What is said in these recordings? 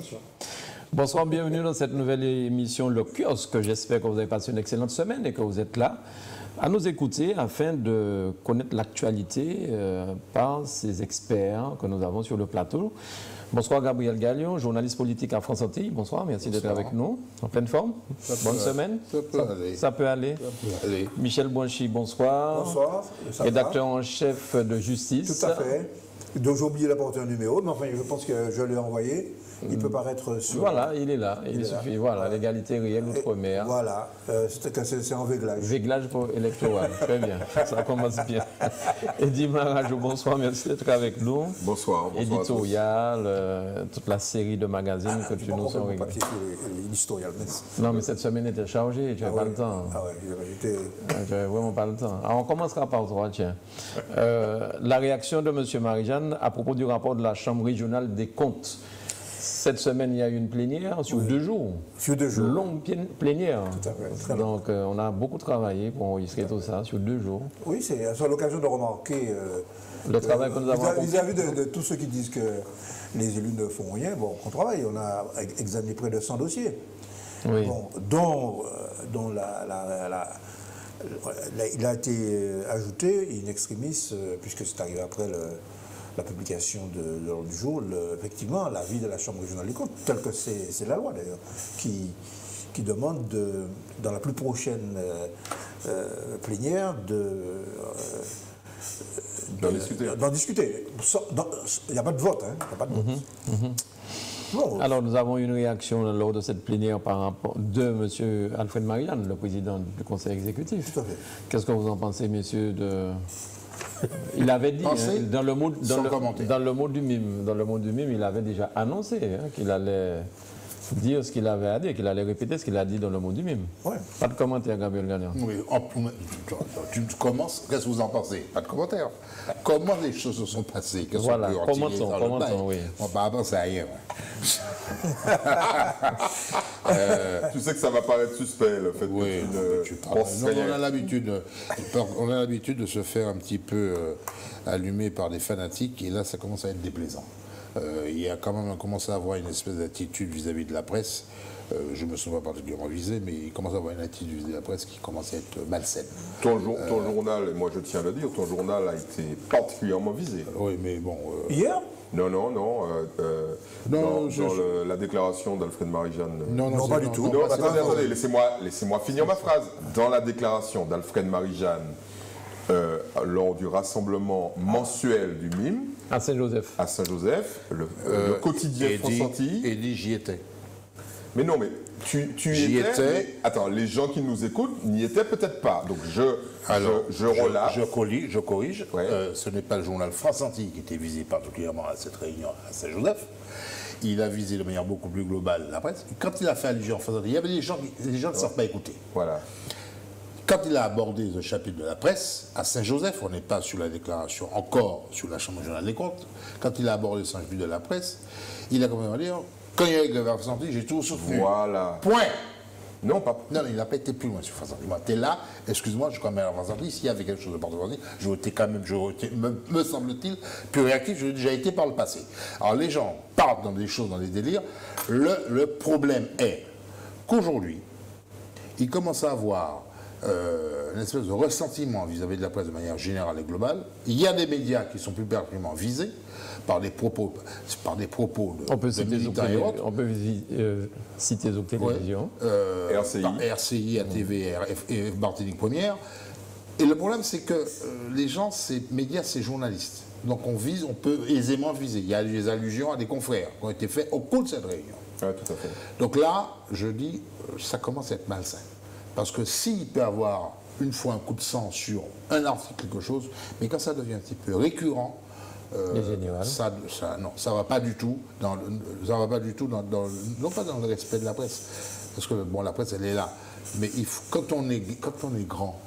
Attention. Bonsoir, bienvenue dans cette nouvelle émission Le Kiosque. J'espère que vous avez passé une excellente semaine et que vous êtes là à nous écouter afin de connaître l'actualité par ces experts que nous avons sur le plateau. Bonsoir Gabriel Gallion, journaliste politique à France Antilles. Bonsoir, merci d'être avec nous. En pleine forme. Bonne semaine. Ça peut aller. Michel Bouanchy, bonsoir. Bonsoir. Rédacteur en chef de Justice. Tout à fait. Donc j'ai oublié d'apporter un numéro, mais enfin je pense que je l'ai envoyé. Il peut paraître sur... Voilà, il est là. Il suffit. Là. Voilà, l'égalité réelle outre-mer. Voilà, c'est en véglage. Véglage électoral, très bien. Ça commence bien. Eddie Marajo, bonsoir, merci d'être avec nous. Bonsoir. Éditorial, toute la série de magazines que tu nous as réglés. L'éditorial. Non, mais cette semaine était chargée, tu n'avais pas le temps. Ah ouais, j'étais... Tu n'avais vraiment pas le temps. Alors on commencera par toi, tiens. La réaction de M. Marie-Jeanne à propos du rapport de la Chambre régionale des comptes. Cette semaine, il y a eu une plénière sur 2 jours. Sur 2 jours. Longue plénière. Tout à fait. Donc, on a beaucoup travaillé pour enregistrer tout ça sur 2 jours. Oui, c'est l'occasion de remarquer le travail que nous avons accompli. Vis-à-vis de tous ceux qui disent que les élus ne font rien, bon, on travaille. On a examiné près de 100 dossiers. Oui. Bon, dont il a été ajouté in extremis, puisque c'est arrivé après la publication de l'ordre du jour, effectivement, l'avis de la Chambre régionale des comptes, tel que c'est la loi d'ailleurs, qui demande dans la plus prochaine plénière d'en discuter. Il n'y a pas de vote, hein, il n'y a pas de vote. Bon, alors, nous avons une réaction lors de cette plénière par rapport de M. Alfred Marie-Jeanne, le président du Conseil exécutif. Tout à fait. Qu'est-ce que vous en pensez, messieurs, Il avait dit, dans le mot du mime, il avait déjà annoncé qu'il allait dire ce qu'il avait à dire, qu'il allait répéter ce qu'il a dit dans le mot du mime. Ouais. Pas de commentaire, Gabriel Gagnon. Oui, tu commences, qu'est-ce que vous en pensez? Pas de commentaire. Comment les choses se sont passées? Voilà, commentons, oui. On va avancer ailleurs. Tu sais que ça va paraître suspect, le fait que tu on a l'habitude de se faire un petit peu allumer par des fanatiques, et là, ça commence à être déplaisant. Il y a quand même commencé à avoir une espèce d'attitude vis-à-vis de la presse. Je ne me sens pas particulièrement visé, mais il commence à avoir une attitude vis-à-vis de la presse qui commence à être malsaine. Ton journal, et moi je tiens à le dire, ton journal a été particulièrement visé. Oui, mais bon... Hier ? Non. Dans la déclaration d'Alfred Marie-Jeanne. Non, pas du tout. Non, attendez, laissez-moi finir ma phrase. Dans la déclaration d'Alfred Marie-Jeanne, lors du rassemblement mensuel du MIME, à Saint-Joseph, le quotidien France Antilles. Et dit j'y étais. Mais non, mais tu y étais. Mais, attends, les gens qui nous écoutent n'y étaient peut-être pas. Donc je relâche. Je corrige. Ouais. Ce n'est pas le journal France Antilles qui était visé particulièrement à cette réunion à Saint-Joseph. Il a visé de manière beaucoup plus globale la presse. Quand il a fait allusion à France Antilles, il y avait des gens ne savent pas écouter. Voilà. Quand il a abordé le chapitre de la presse, à Saint-Joseph, on n'est pas sur la déclaration, encore sur la Chambre régionale des comptes, quand il a abordé le chapitre de la presse, il a commencé à dire, quand il y a eu le France Antilles, j'ai tout soutenu. Voilà. Point. Non, pas. Non, il n'a pas été plus loin sur France Antilles. T'es là, excuse-moi, je suis quand même à France Antilles, s'il y avait quelque chose de partout, j'aurais été quand même, me semble-t-il, plus réactif, j'ai déjà été par le passé. Alors les gens partent dans des choses, dans des délires. Le problème est qu'aujourd'hui, ils commencent à avoir une espèce de ressentiment vis-à-vis de la presse de manière générale et globale. Il y a des médias qui sont plus particulièrement visés par des propos de militants et autres. On peut citer Zouk Télévision. RCI. Par RCI, ATV et Martinique Première. Et le problème, c'est que les gens, ces médias, c'est journalistes. Donc on peut aisément viser. Il y a des allusions à des confrères qui ont été faites au cours de cette réunion. Oui, tout à fait. Donc là, je dis, ça commence à être malsain. Parce que s'il peut avoir une fois un coup de sang sur un article, quelque chose, mais quand ça devient un petit peu récurrent, ça va pas du tout non pas dans le respect de la presse, parce que bon, la presse elle est là, mais quand on est grand,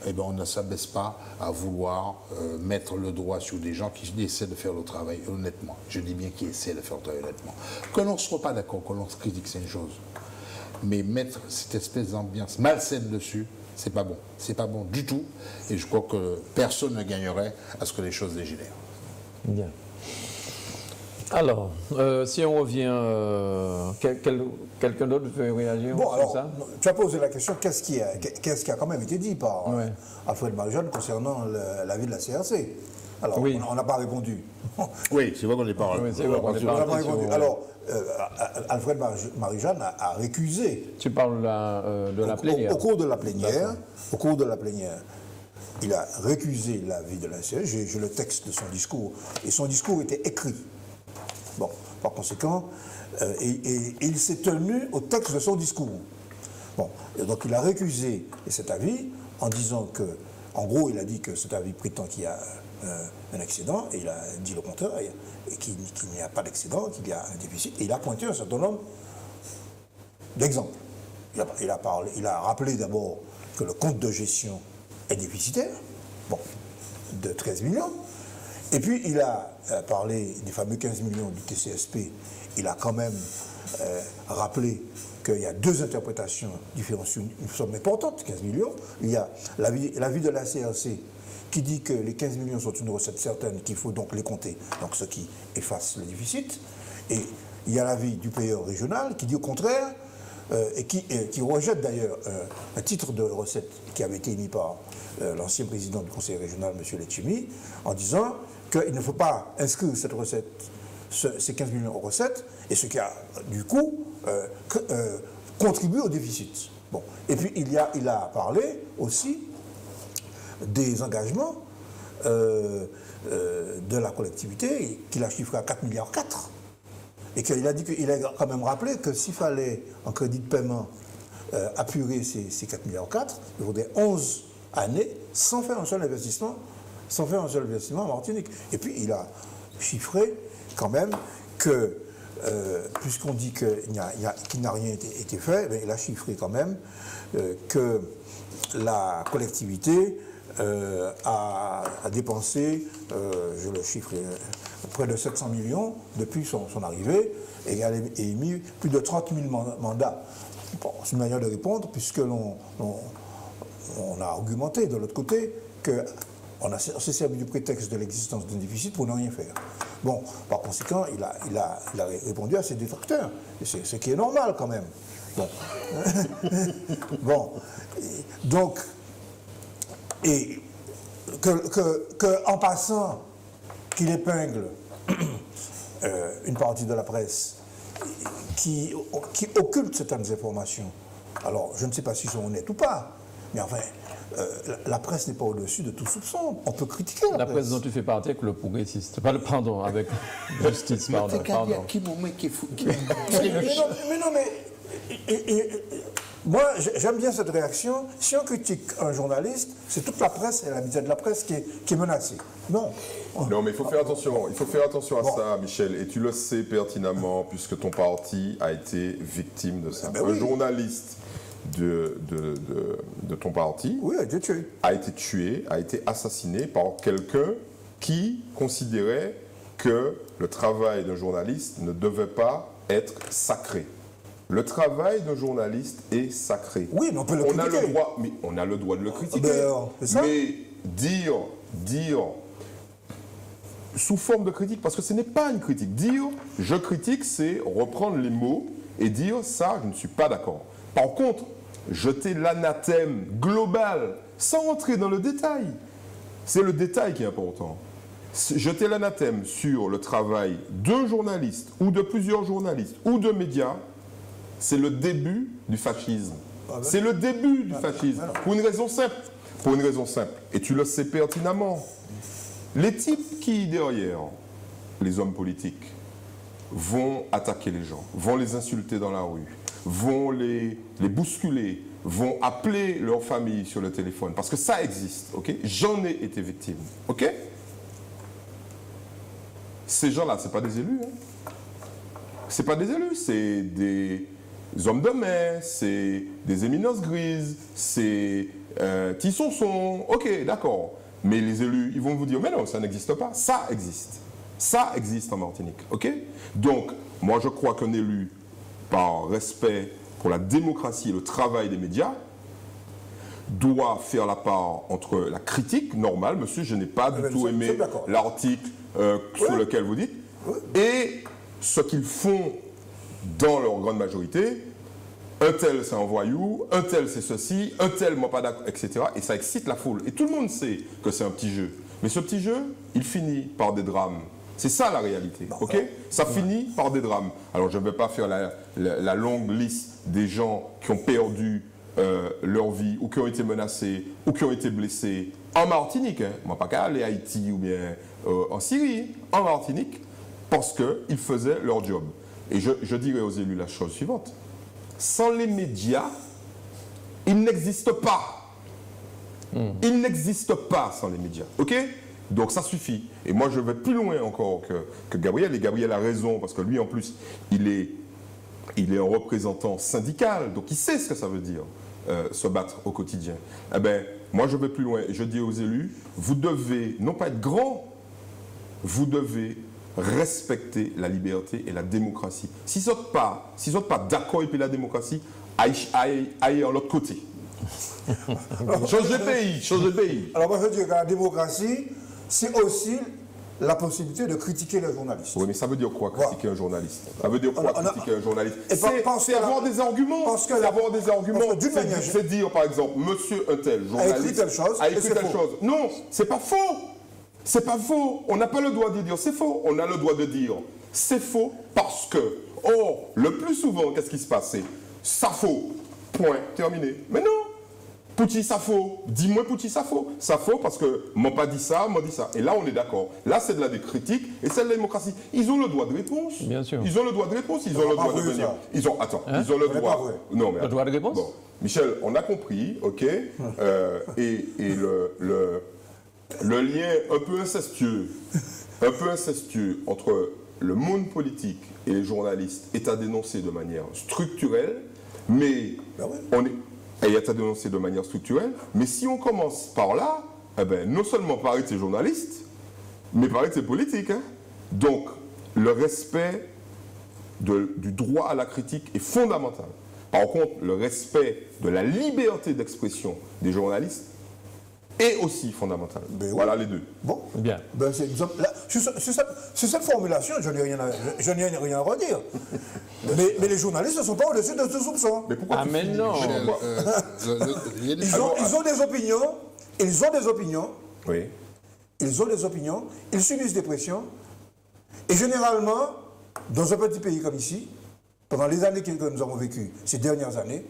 eh ben on ne s'abaisse pas à vouloir mettre le doigt sur des gens qui essaient de faire le travail honnêtement. Je dis bien qui essaient de faire le travail honnêtement. Que l'on ne soit pas d'accord, que l'on se critique, c'est une chose. Mais mettre cette espèce d'ambiance malsaine dessus, c'est pas bon. C'est pas bon du tout. Et je crois que personne ne gagnerait à ce que les choses dégénèrent. Bien. Alors, si on revient, quelqu'un d'autre veut réagir Bon, sur alors, ça? tu as posé la question, qu'est-ce qui a quand même été dit par Ouais. Alfred Marie-Jeanne concernant l'avis de la CRC? Alors, Oui. on n'a pas répondu. Oui, c'est vrai qu'on n'est pas. Oui, c'est vrai qu'on n'est On n'a pas pas répondu. sur- Alors, Alfred Marie-Jeanne a récusé Tu parles de la plénière. au cours de la plénière, il a récusé l'avis de la CRC. J'ai le texte de son discours, et son discours était écrit. Bon, par conséquent, et il s'est tenu au texte de son discours. Bon, et donc il a récusé cet avis en disant que, en gros, il a dit que cet avis prétend qu'il y a un excédent, et il a dit le contraire, et qu'il n'y a pas d'excédent, qu'il y a un déficit, et il a pointé un certain nombre d'exemples. Il a rappelé d'abord que le compte de gestion est déficitaire, bon, de 13 millions, et puis il a parlé des fameux 15 millions du TCSP. Il a quand même rappelé qu'il y a deux interprétations différentes sur une somme importante, 15 millions. Il y a l'avis de la CRC qui dit que les 15 millions sont une recette certaine, qu'il faut donc les compter, donc ce qui efface le déficit. Et il y a l'avis du payeur régional qui dit au contraire, et qui rejette d'ailleurs un titre de recette qui avait été émis par l'ancien président du conseil régional, M. Letchimi, en disant qu'il ne faut pas inscrire cette recette, ces 15 millions en recettes, et ce qui a du coup contribué au déficit. Bon. Et puis il a parlé aussi des engagements de la collectivité qu'il a chiffré à 4,4 milliards. Et qu'il a dit qu'il a quand même rappelé que s'il fallait en crédit de paiement apurer ces 4,4 milliards, il faudrait 11 années sans faire un seul investissement, en Martinique. Et puis il a chiffré quand même que, puisqu'on dit qu'il n'a rien été fait, bien, il a chiffré quand même que la collectivité a dépensé, je le chiffre, près de 700 millions depuis son arrivée, et a émis plus de 30 000 mandats. Bon, c'est une manière de répondre, puisque l'on a argumenté de l'autre côté qu'on s'est servi du prétexte de l'existence d'un déficit pour ne rien faire. Bon, par conséquent, il a répondu à ses détracteurs, ce qui est normal quand même. Bon, bon. Donc, et en passant, qu'il épingle une partie de la presse qui occulte certaines informations. Alors, je ne sais pas s'ils sont honnêtes ou pas, mais enfin, la presse n'est pas au-dessus de tout soupçon. On peut critiquer la presse. La presse dont tu fais partie avec le progressiste. Pardon, avec justice, pardon. Moi, j'aime bien cette réaction. Si on critique un journaliste, c'est toute la presse et la misère de la presse qui est menacée. Non. Non, mais il faut faire attention. Il faut faire attention à ça, Michel. Et tu le sais pertinemment, puisque ton parti a été victime de ça. Ben un oui. journaliste de ton parti Oui, a été tué. a été assassiné par quelqu'un qui considérait que le travail d'un journaliste ne devait pas être sacré. Le travail d'un journaliste est sacré. Oui, mais on peut le critiquer. On a le droit de le critiquer. C'est ça. Mais dire sous forme de critique, parce que ce n'est pas une critique. Dire je critique, c'est reprendre les mots et dire ça, je ne suis pas d'accord. Par contre, jeter l'anathème global sans rentrer dans le détail, c'est le détail qui est important. Jeter l'anathème sur le travail d'un journaliste ou de plusieurs journalistes ou de médias, c'est le début du fascisme. C'est le début du fascisme. Pour une raison simple. Pour une raison simple. Et tu le sais pertinemment. Les types qui, derrière, les hommes politiques, vont attaquer les gens, vont les insulter dans la rue, vont les bousculer, vont appeler leur famille sur le téléphone. Parce que ça existe, ok? J'en ai été victime, ok? Ces gens-là, ce n'est pas des élus. Hein. Ce n'est pas des élus, c'est des hommes de main, c'est des éminences grises, c'est Tissonson, ok, d'accord. Mais les élus, ils vont vous dire, mais non, ça n'existe pas. Ça existe. Ça existe en Martinique, ok? Donc, moi, je crois qu'un élu, par respect pour la démocratie et le travail des médias, doit faire la part entre la critique normale. Monsieur, je n'ai pas du tout aimé l'article sur lequel vous dites. Et ce qu'ils font dans leur grande majorité, un tel c'est un voyou, un tel c'est ceci, un tel moi pas d'accord, etc. Et ça excite la foule. Et tout le monde sait que c'est un petit jeu. Mais ce petit jeu, il finit par des drames. C'est ça la réalité, ok? Ça finit par des drames. Alors je ne vais pas faire la longue liste des gens qui ont perdu leur vie, ou qui ont été menacés, ou qui ont été blessés en Martinique. Hein. Moi, pas qu'à aller à Haïti ou bien en Syrie, en Martinique, parce qu'ils faisaient leur job. Et je dirais aux élus la chose suivante. Sans les médias, il n'existe pas. Il n'existe pas sans les médias, ok? Donc ça suffit. Et moi, je vais plus loin encore que Gabriel. Et Gabriel a raison, parce que lui, en plus, il est un représentant syndical, donc il sait ce que ça veut dire, se battre au quotidien. Eh bien, moi, je vais plus loin. Et je dis aux élus, vous devez, non pas être grand, vous devez respecter la liberté et la démocratie. Si vous n'êtes pas d'accord avec la démocratie, aillez à l'autre côté. Changez de pays. Alors moi je veux dire que la démocratie, c'est aussi la possibilité de critiquer les journalistes. Oui, mais ça veut dire quoi, critiquer un journaliste? Ça veut dire quoi, critiquer un journaliste? C'est avoir des arguments. C'est avoir des arguments. C'est dire, par exemple, monsieur un tel journaliste a écrit telle chose. Non, c'est pas faux. C'est pas faux. On n'a pas le droit de dire c'est faux. On a le droit de dire c'est faux parce que. Or, le plus souvent, qu'est-ce qui se passe? C'est ça faux. Point. Terminé. Mais non. Pouti, ça faux. Dis-moi Pouti, ça faux. Ça faux parce que m'ont pas dit ça, m'ont dit ça. Et là, on est d'accord. Là, c'est de la critique et c'est de la démocratie. Ils ont le droit de réponse. Bien sûr. Ils ont le droit de réponse. Ils ont le droit de venir. Ils ont le droit. Non, mais le droit de réponse. Bon. Michel, on a compris, ok. Et le lien un peu incestueux entre le monde politique et les journalistes est à dénoncer de manière structurelle, mais est à dénoncer de manière structurelle, mais si on commence par là, eh ben, non seulement par être journaliste, mais par être politique. Hein. Donc, le respect du droit à la critique est fondamental. Par contre, le respect de la liberté d'expression des journalistes est aussi fondamental. Ben voilà oui. les deux. Bon, bien. Ben sur cette formulation, je n'ai rien à redire. mais les journalistes ne sont pas au-dessus de ce soupçon. Mais pourquoi tu finis, non. Ils ont des opinions. Ils ont des opinions. Oui. Ils ont des opinions. Ils subissent des pressions. Et généralement, dans un petit pays comme ici, pendant les années que nous avons vécues, ces dernières années,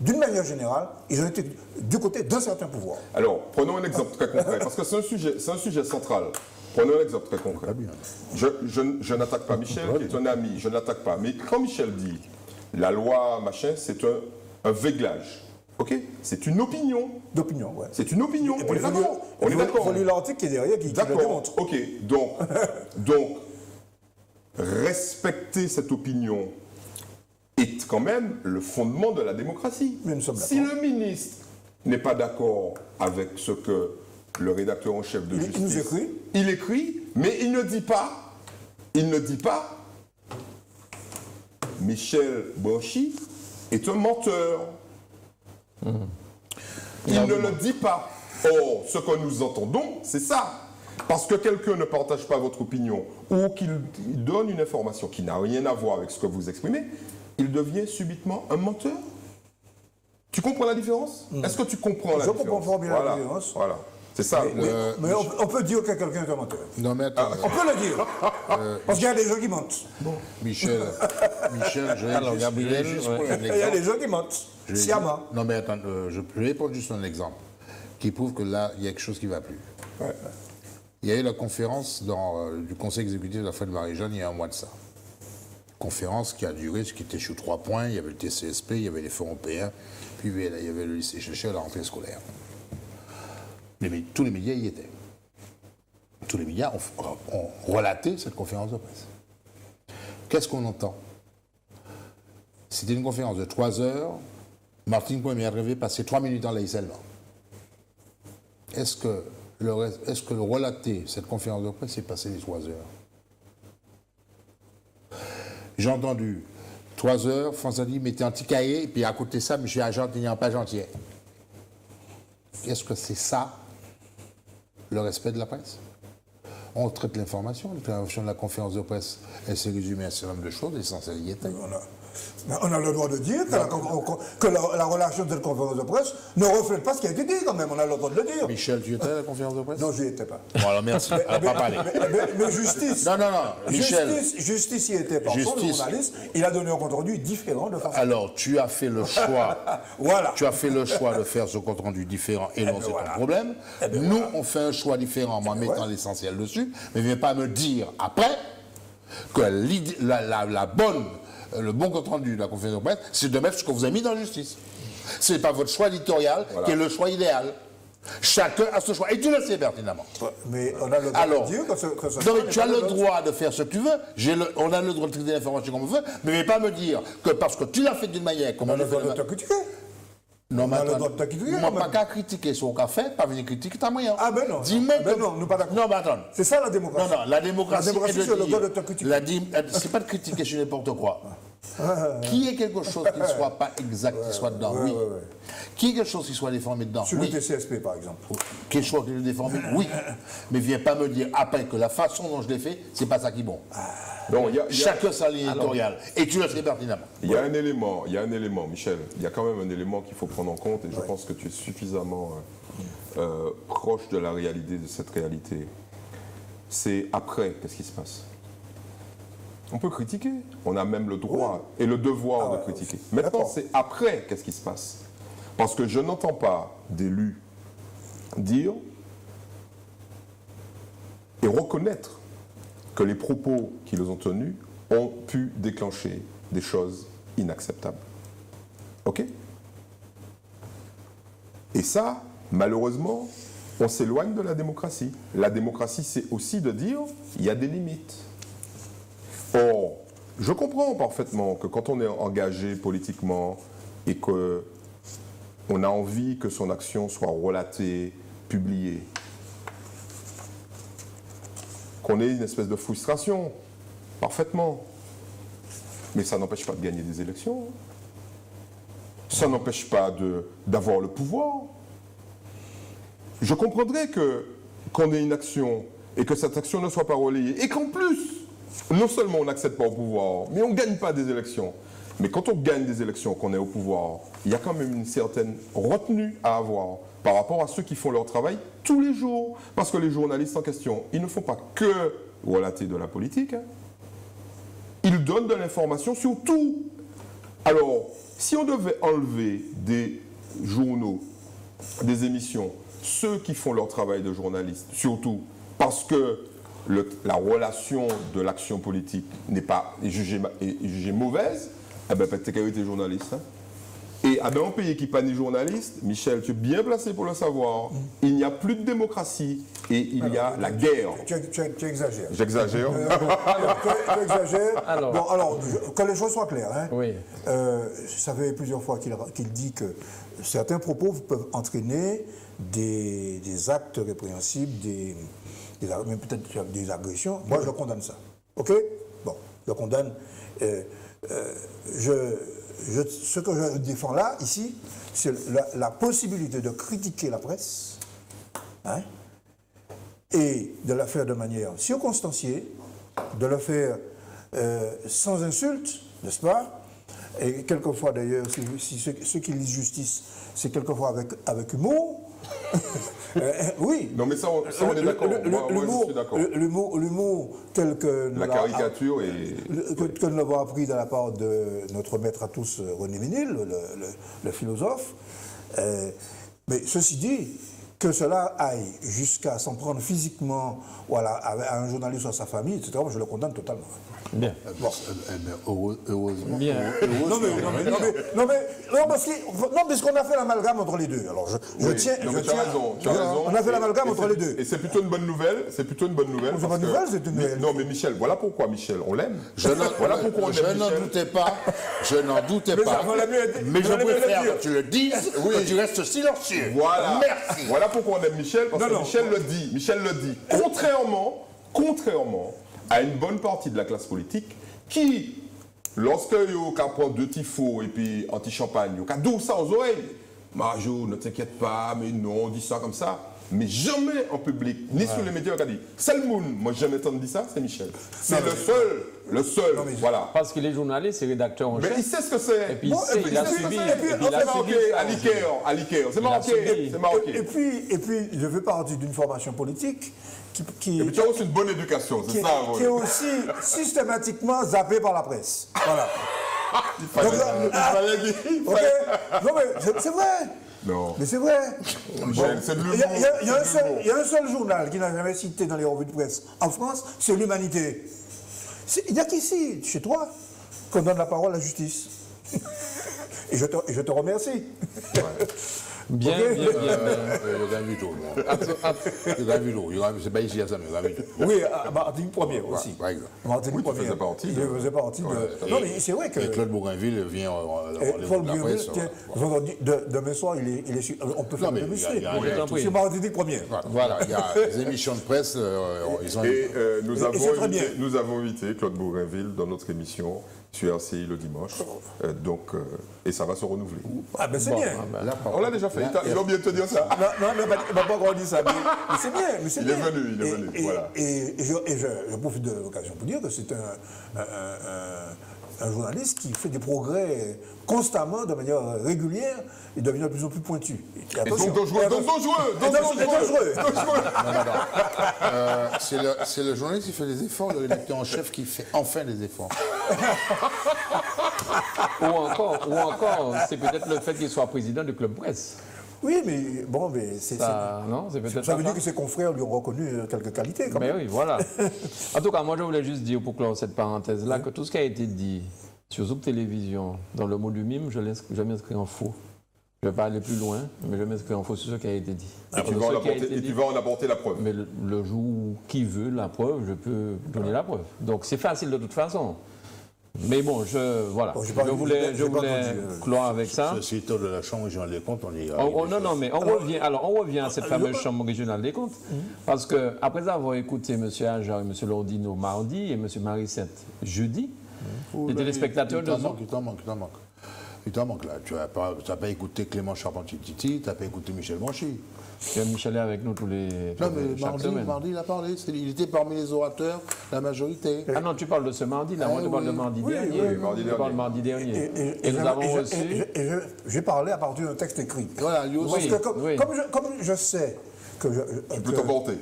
d'une manière générale, ils ont été du côté d'un certain pouvoir. Alors, prenons un exemple très concret, parce que c'est un sujet central. Prenons un exemple très concret. Je n'attaque pas Michel, qui est un ami, je n'attaque pas. Mais quand Michel dit la loi, machin, c'est un véglage. Ok? C'est une opinion. D'opinion, ouais. C'est une opinion. Et On est d'accord. On est d'accord. Il faut lire l'article qui est derrière, qui le démontre. Ok. Donc, respecter cette opinion est quand même le fondement de la démocratie. Mais nous sommes si le ministre n'est pas d'accord avec ce que le rédacteur en chef de justice... Il écrit, mais il ne dit pas, Michel Branchi est un menteur. Il ne le dit pas. Or, ce que nous entendons, c'est ça. Parce que quelqu'un ne partage pas votre opinion ou qu'il donne une information qui n'a rien à voir avec ce que vous exprimez, il devient subitement un menteur. Tu comprends la différence? Est-ce que tu comprends la différence? Je comprends bien la différence. Voilà. C'est ça. Mais on peut dire que quelqu'un est un menteur. Non, mais attends. On peut le dire. Parce qu'il y a des gens qui mentent. Bon. Michel, Gabriel, il y a des gens qui mentent. Sciemment. Non, mais attends, je vais prendre juste un exemple qui prouve que là, il y a quelque chose qui ne va plus. Ouais. Il y a eu la conférence du Conseil exécutif de la Fête Marie-Jeanne il y a un mois de ça. Conférence qui a duré, qui était sur 3 points. Il y avait le TCSP, il y avait les fonds européens, puis il y avait le lycée chercheur à la rentrée scolaire. Tous les médias y étaient. Tous les médias ont relaté cette conférence de presse. Qu'est-ce qu'on entend? C'était une conférence de 3 heures. Martine Poirier est arrivé passer 3 minutes en laïcellement. Est-ce que le relater cette conférence de presse s'est passé les 3 heures? J'ai entendu 3 heures, François dit mettez un petit cahier, et puis à côté de ça, M. Agent il n'y a pas gentil. Est-ce que c'est ça, le respect de la presse? On traite l'information de la conférence de presse, elle s'est résumée à un certain nombre de choses, l'essentiel y était. On a le droit de dire que la relation de cette conférence de presse ne reflète pas ce qui a été dit quand même, on a le droit de le dire. Michel, tu étais à la conférence de presse? Non, je n'y étais pas. Bon alors merci, on va pas parler. Mais justice. Non, Michel. Justice y était par contre, le journaliste, il a donné un compte rendu différent de façon. Alors, tu as fait le choix. Voilà. Tu as fait le choix de faire ce compte rendu différent et non, c'est ton problème. Nous, on fait un choix différent en mettant l'essentiel dessus, mais viens pas me dire après que le bon compte rendu de la conférence de presse, c'est de mettre ce que vous avez mis dans la justice. Ce n'est pas votre choix éditorial qui est le choix idéal. Chacun a ce choix. Et tu le sais pertinemment. Mais on a le droit de dire que non, mais tu as le droit de faire ce que tu veux. On a le droit de traiter l'information comme on veut. Mais ne pas me dire que parce que tu l'as fait d'une manière comme on le fait. On a le droit de te critiquer. Non, mais on a le droit de te critiquer. On n'a pas qu'à critiquer ce qu'on a fait, pas venir critiquer ta moyen. Ah ben non. Dis-moi ben non, nous pas d'accord. Non, mais attends. C'est ça la démocratie. Non, la démocratie c'est le droit de te critiquer. C'est pas de critiquer sur n'importe quoi. Qui est quelque chose qui ne soit pas exact, qui soit dedans, oui. Qui est quelque chose qui soit déformé dedans, sur oui. le TCSP, par exemple. Quelque chose qui est déformé, oui. Mais viens pas me dire après que la façon dont je l'ai fait, c'est pas ça qui est bon. Donc, Chacun sa ligne éditoriale. Et tu le sais pertinemment. Il y a un élément, Michel, il y a quand même un élément qu'il faut prendre en compte et je pense que tu es suffisamment proche de la réalité, de cette réalité. C'est après, qu'est-ce qui se passe? On peut critiquer, on a même le droit et le devoir de critiquer. Maintenant, c'est après, qu'est-ce qui se passe? Parce que je n'entends pas d'élus dire et reconnaître que les propos qu'ils ont tenus ont pu déclencher des choses inacceptables. OK? Et ça, malheureusement, on s'éloigne de la démocratie. La démocratie, c'est aussi de dire il y a des limites. Or, je comprends parfaitement que quand on est engagé politiquement et qu'on a envie que son action soit relatée, publiée, qu'on ait une espèce de frustration, parfaitement. Mais ça n'empêche pas de gagner des élections. Ça n'empêche pas d'avoir le pouvoir. Je comprendrais qu'on ait une action et que cette action ne soit pas relayée et qu'en plus, non seulement on n'accède pas au pouvoir, mais on ne gagne pas des élections. Mais quand on gagne des élections, qu'on est au pouvoir, il y a quand même une certaine retenue à avoir par rapport à ceux qui font leur travail tous les jours. Parce que les journalistes en question, ils ne font pas que relater de la politique. Ils donnent de l'information sur tout. Alors, si on devait enlever des journaux, des émissions, ceux qui font leur travail de journaliste, surtout parce que la relation de l'action politique est jugée mauvaise, eh bien, peut-être qu'il y a été journaliste. Hein. Et dans un pays qui n'est pas ni journaliste, Michel, tu es bien placé pour le savoir, il n'y a plus de démocratie et il y a la guerre. Tu exagères. J'exagère. Tu exagères. Alors, que les choses soient claires. Hein. Oui. Ça fait plusieurs fois qu'il dit que certains propos peuvent entraîner des actes répréhensibles, même peut-être des agressions. Moi, je condamne ça. OK? Bon, je condamne. Ce que je défends là, ici, c'est la possibilité de critiquer la presse, hein, et de la faire de manière circonstanciée, de la faire sans insulte, n'est-ce pas? Et quelquefois d'ailleurs, si ceux qui lisent justice, c'est quelquefois avec humour. Oui. Non mais ça on est d'accord. Moi je suis d'accord. L'humour tel que la caricature que nous l'avons appris de la part de notre maître à tous, René Ménil, le philosophe. Mais ceci dit, que cela aille jusqu'à s'en prendre physiquement, voilà, à un journaliste ou à sa famille, etc., moi, je le condamne totalement. Bien. Bon. Heureusement. Bien. Non, parce qu'on a fait l'amalgame entre les deux. Alors, je tiens. Tu as raison. On a fait l'amalgame entre les deux. Et c'est plutôt une bonne nouvelle. C'est plutôt une bonne nouvelle. C'est pas une nouvelle, c'est une nouvelle. Non, mais Michel, voilà pourquoi Michel, on l'aime. Voilà pourquoi on aime Michel. Je n'en doutais pas. Mais je préfère que tu le dises, que tu restes silencieux. Voilà. Merci. Voilà pourquoi on aime Michel, parce que Michel le dit. Michel le dit. Contrairement à une bonne partie de la classe politique qui, lorsque yo prend deux tifos et puis anti-champagne, yo douce ça aux oreilles. Marjo, ne t'inquiète pas, mais non, on dit ça comme ça. mais jamais en public, ni sur les médias, on a dit. C'est le monde, moi j'ai jamais entendu ça, c'est Michel. C'est le seul, voilà. Parce qu'il est journaliste, c'est rédacteur en Mais chef. il sait ce que c'est. Et puis il a suivi. C'est marqué à l'ICAO, c'est marqué. Et puis, je fais partie d'une formation politique qui Et puis tu as aussi une bonne éducation, c'est ça. qui est aussi systématiquement zappée par la presse. Voilà. Il fallait dire. Ok. Non mais c'est vrai. Non. Mais c'est vrai. Michel, c'est de l'humour. Il y a un seul journal qui n'a jamais cité dans les revues de presse en France, c'est l'Humanité. Il n'y a qu'ici, chez toi, qu'on donne la parole à la justice. Et je te remercie. Bien. Il y a un veto. Il y a un veto. C'est pas ici à ça, mais il y a un veto. Oui, à Martinique Première aussi. Par exemple. Martinique Oui, tu faisais partie de- Il faisait partie de... Non, mais c'est vrai que... Et Claude Bougainville vient Paul la Bougainville, presse. tiens, vendredi, demain soir, il est sur... On peut faire Non, mais le il y a- Oui. C'est Martinique Première. Voilà. Il y a des émissions de presse, ils ont... Et nous c'est très bien. avons invité Claude Bougainville dans notre émission sur RCI le dimanche. Et ça va se renouveler. Ah ben c'est bien. On l'a déjà fait. Ils ont bien te dire ça. Non, il m'a pas encore dit ça, mais c'est bien. Mais c'est Il est bien. venu, il est venu, voilà. Et je profite de l'occasion pour dire que c'est un journaliste qui fait des progrès constamment, de manière régulière, et devient de plus en plus pointu. Et Et donc dangereux. C'est le journaliste qui fait des efforts, le rédacteur en chef qui fait enfin des efforts. Ou encore, c'est peut-être le fait qu'il soit président du club presse. Oui, mais bon, mais Non, c'est peut-être ça veut pas dire que ses confrères lui ont reconnu quelques qualités, quand Mais même. oui, voilà. En tout cas, moi, je voulais juste dire, pour clore cette parenthèse-là, que tout ce qui a été dit sur Zouk Télévision, dans le mot du mime, je m'inscris en faux. Je ne vais pas aller plus loin, mais je m'inscris en faux sur ce qui a été dit. Et tu vas en apporter la preuve. Mais le jour où qui veut la preuve, je peux donner la preuve. Donc, c'est facile de toute façon. Mais bon, voilà. Bon, je voulais clore avec ça. Ce secteur de la Chambre régionale des comptes, on y Non, mais on revient à cette fameuse Chambre régionale des comptes. Parce que après avoir écouté M. Ajar et M. Lordino mardi et M. Marissette jeudi, les téléspectateurs de Zouk. Il t'en manque là. Tu n'as pas écouté Clément Charpentier-Titi, tu n'as pas écouté Michel Blanchy. Michel est avec nous Non, mais mardi, il a parlé. Il était parmi les orateurs, la majorité. Ah non, tu parles de ce mardi, là. Moi, tu parles de mardi dernier. mardi Tu parles mardi dernier. Et nous avons reçu... j'ai parlé à partir d'un texte écrit. Voilà, lui aussi. Parce que comme je sais que... Tu peux t'emporter.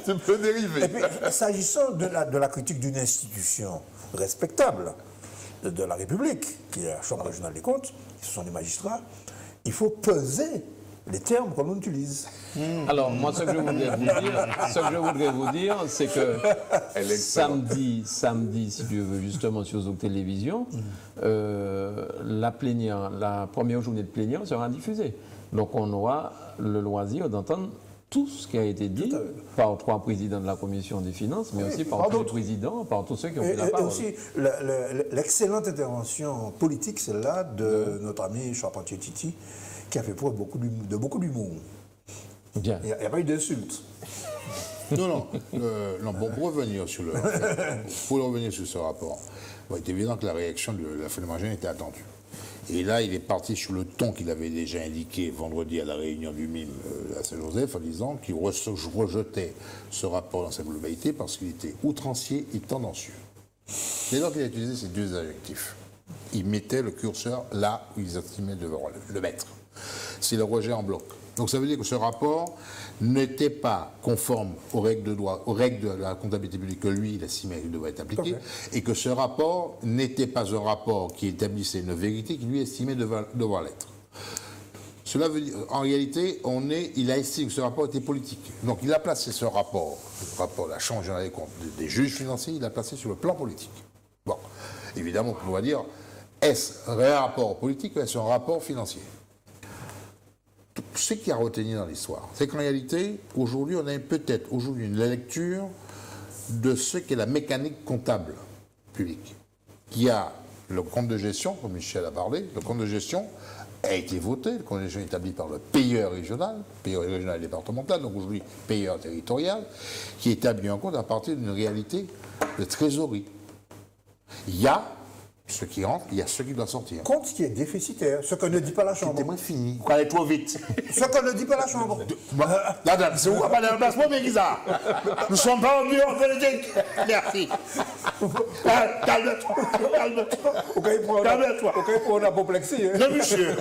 Tu peux dériver. Et puis, s'agissant de la critique d'une institution respectable de la République, qui est la Chambre régionale des comptes, ce sont des magistrats, il faut peser les termes que l'on utilise. Alors, moi, ce que je voudrais vous dire, c'est que samedi, si tu veux, justement, sur Zouk Télévision, la première journée de plénière sera diffusée. Donc, on aura le loisir d'entendre tout ce qui a été dit par 3 présidents de la Commission des finances, mais aussi par tous les présidents, par tous ceux qui ont pris la parole. Et aussi, l'excellente intervention politique, celle-là, de notre ami Charpentier-Titi, qui a fait preuve de beaucoup d'humour. Bien. Il n'y a pas eu d'insulte. Non, bon, pour revenir sur ce rapport, il est évident que la réaction de la Fédération était attendue. Et là, il est parti sur le ton qu'il avait déjà indiqué vendredi à la réunion du MIME à Saint-Joseph, en disant qu'il rejetait ce rapport dans sa globalité parce qu'il était outrancier et tendancieux. Dès lors qu'il a utilisé ces 2 adjectifs, il mettait le curseur là où ils estimaient devoir le mettre. C'est le rejet en bloc. Donc ça veut dire que ce rapport n'était pas conforme aux règles de la comptabilité publique que lui, il estimait qu'il devait être appliqué, et que ce rapport n'était pas un rapport qui établissait une vérité qu'il lui estimait devoir l'être. Cela veut dire, en réalité, il a estimé que ce rapport était politique. Donc il a placé ce rapport, le rapport de la Chambre régionale des comptes des juges financiers, il l'a placé sur le plan politique. Bon, évidemment, on va dire, est-ce un rapport politique ou est-ce un rapport financier ? Ce qui a retenu dans l'histoire, c'est qu'en réalité, aujourd'hui, on a peut-être une lecture de ce qu'est la mécanique comptable publique. Il y a le compte de gestion, comme Michel a parlé, le compte de gestion a été voté, le compte de gestion établi par le payeur régional et départemental, donc aujourd'hui payeur territorial, qui établit un compte à partir d'une réalité de trésorerie. Il y a ce qui rentre, il y a ce qui doit sortir. Compte qui est déficitaire, ce que ne dit pas la Chambre. C'était moins fini. Vous allez trop vite. Ce que ne dit pas la Chambre. Madame, c'est vous qui pas de placement, mais qui ça? Nous ne sommes pas en bureau politique. Merci. Calme-toi. Calme-toi. Calme-toi. On a apoplexie. Non, monsieur.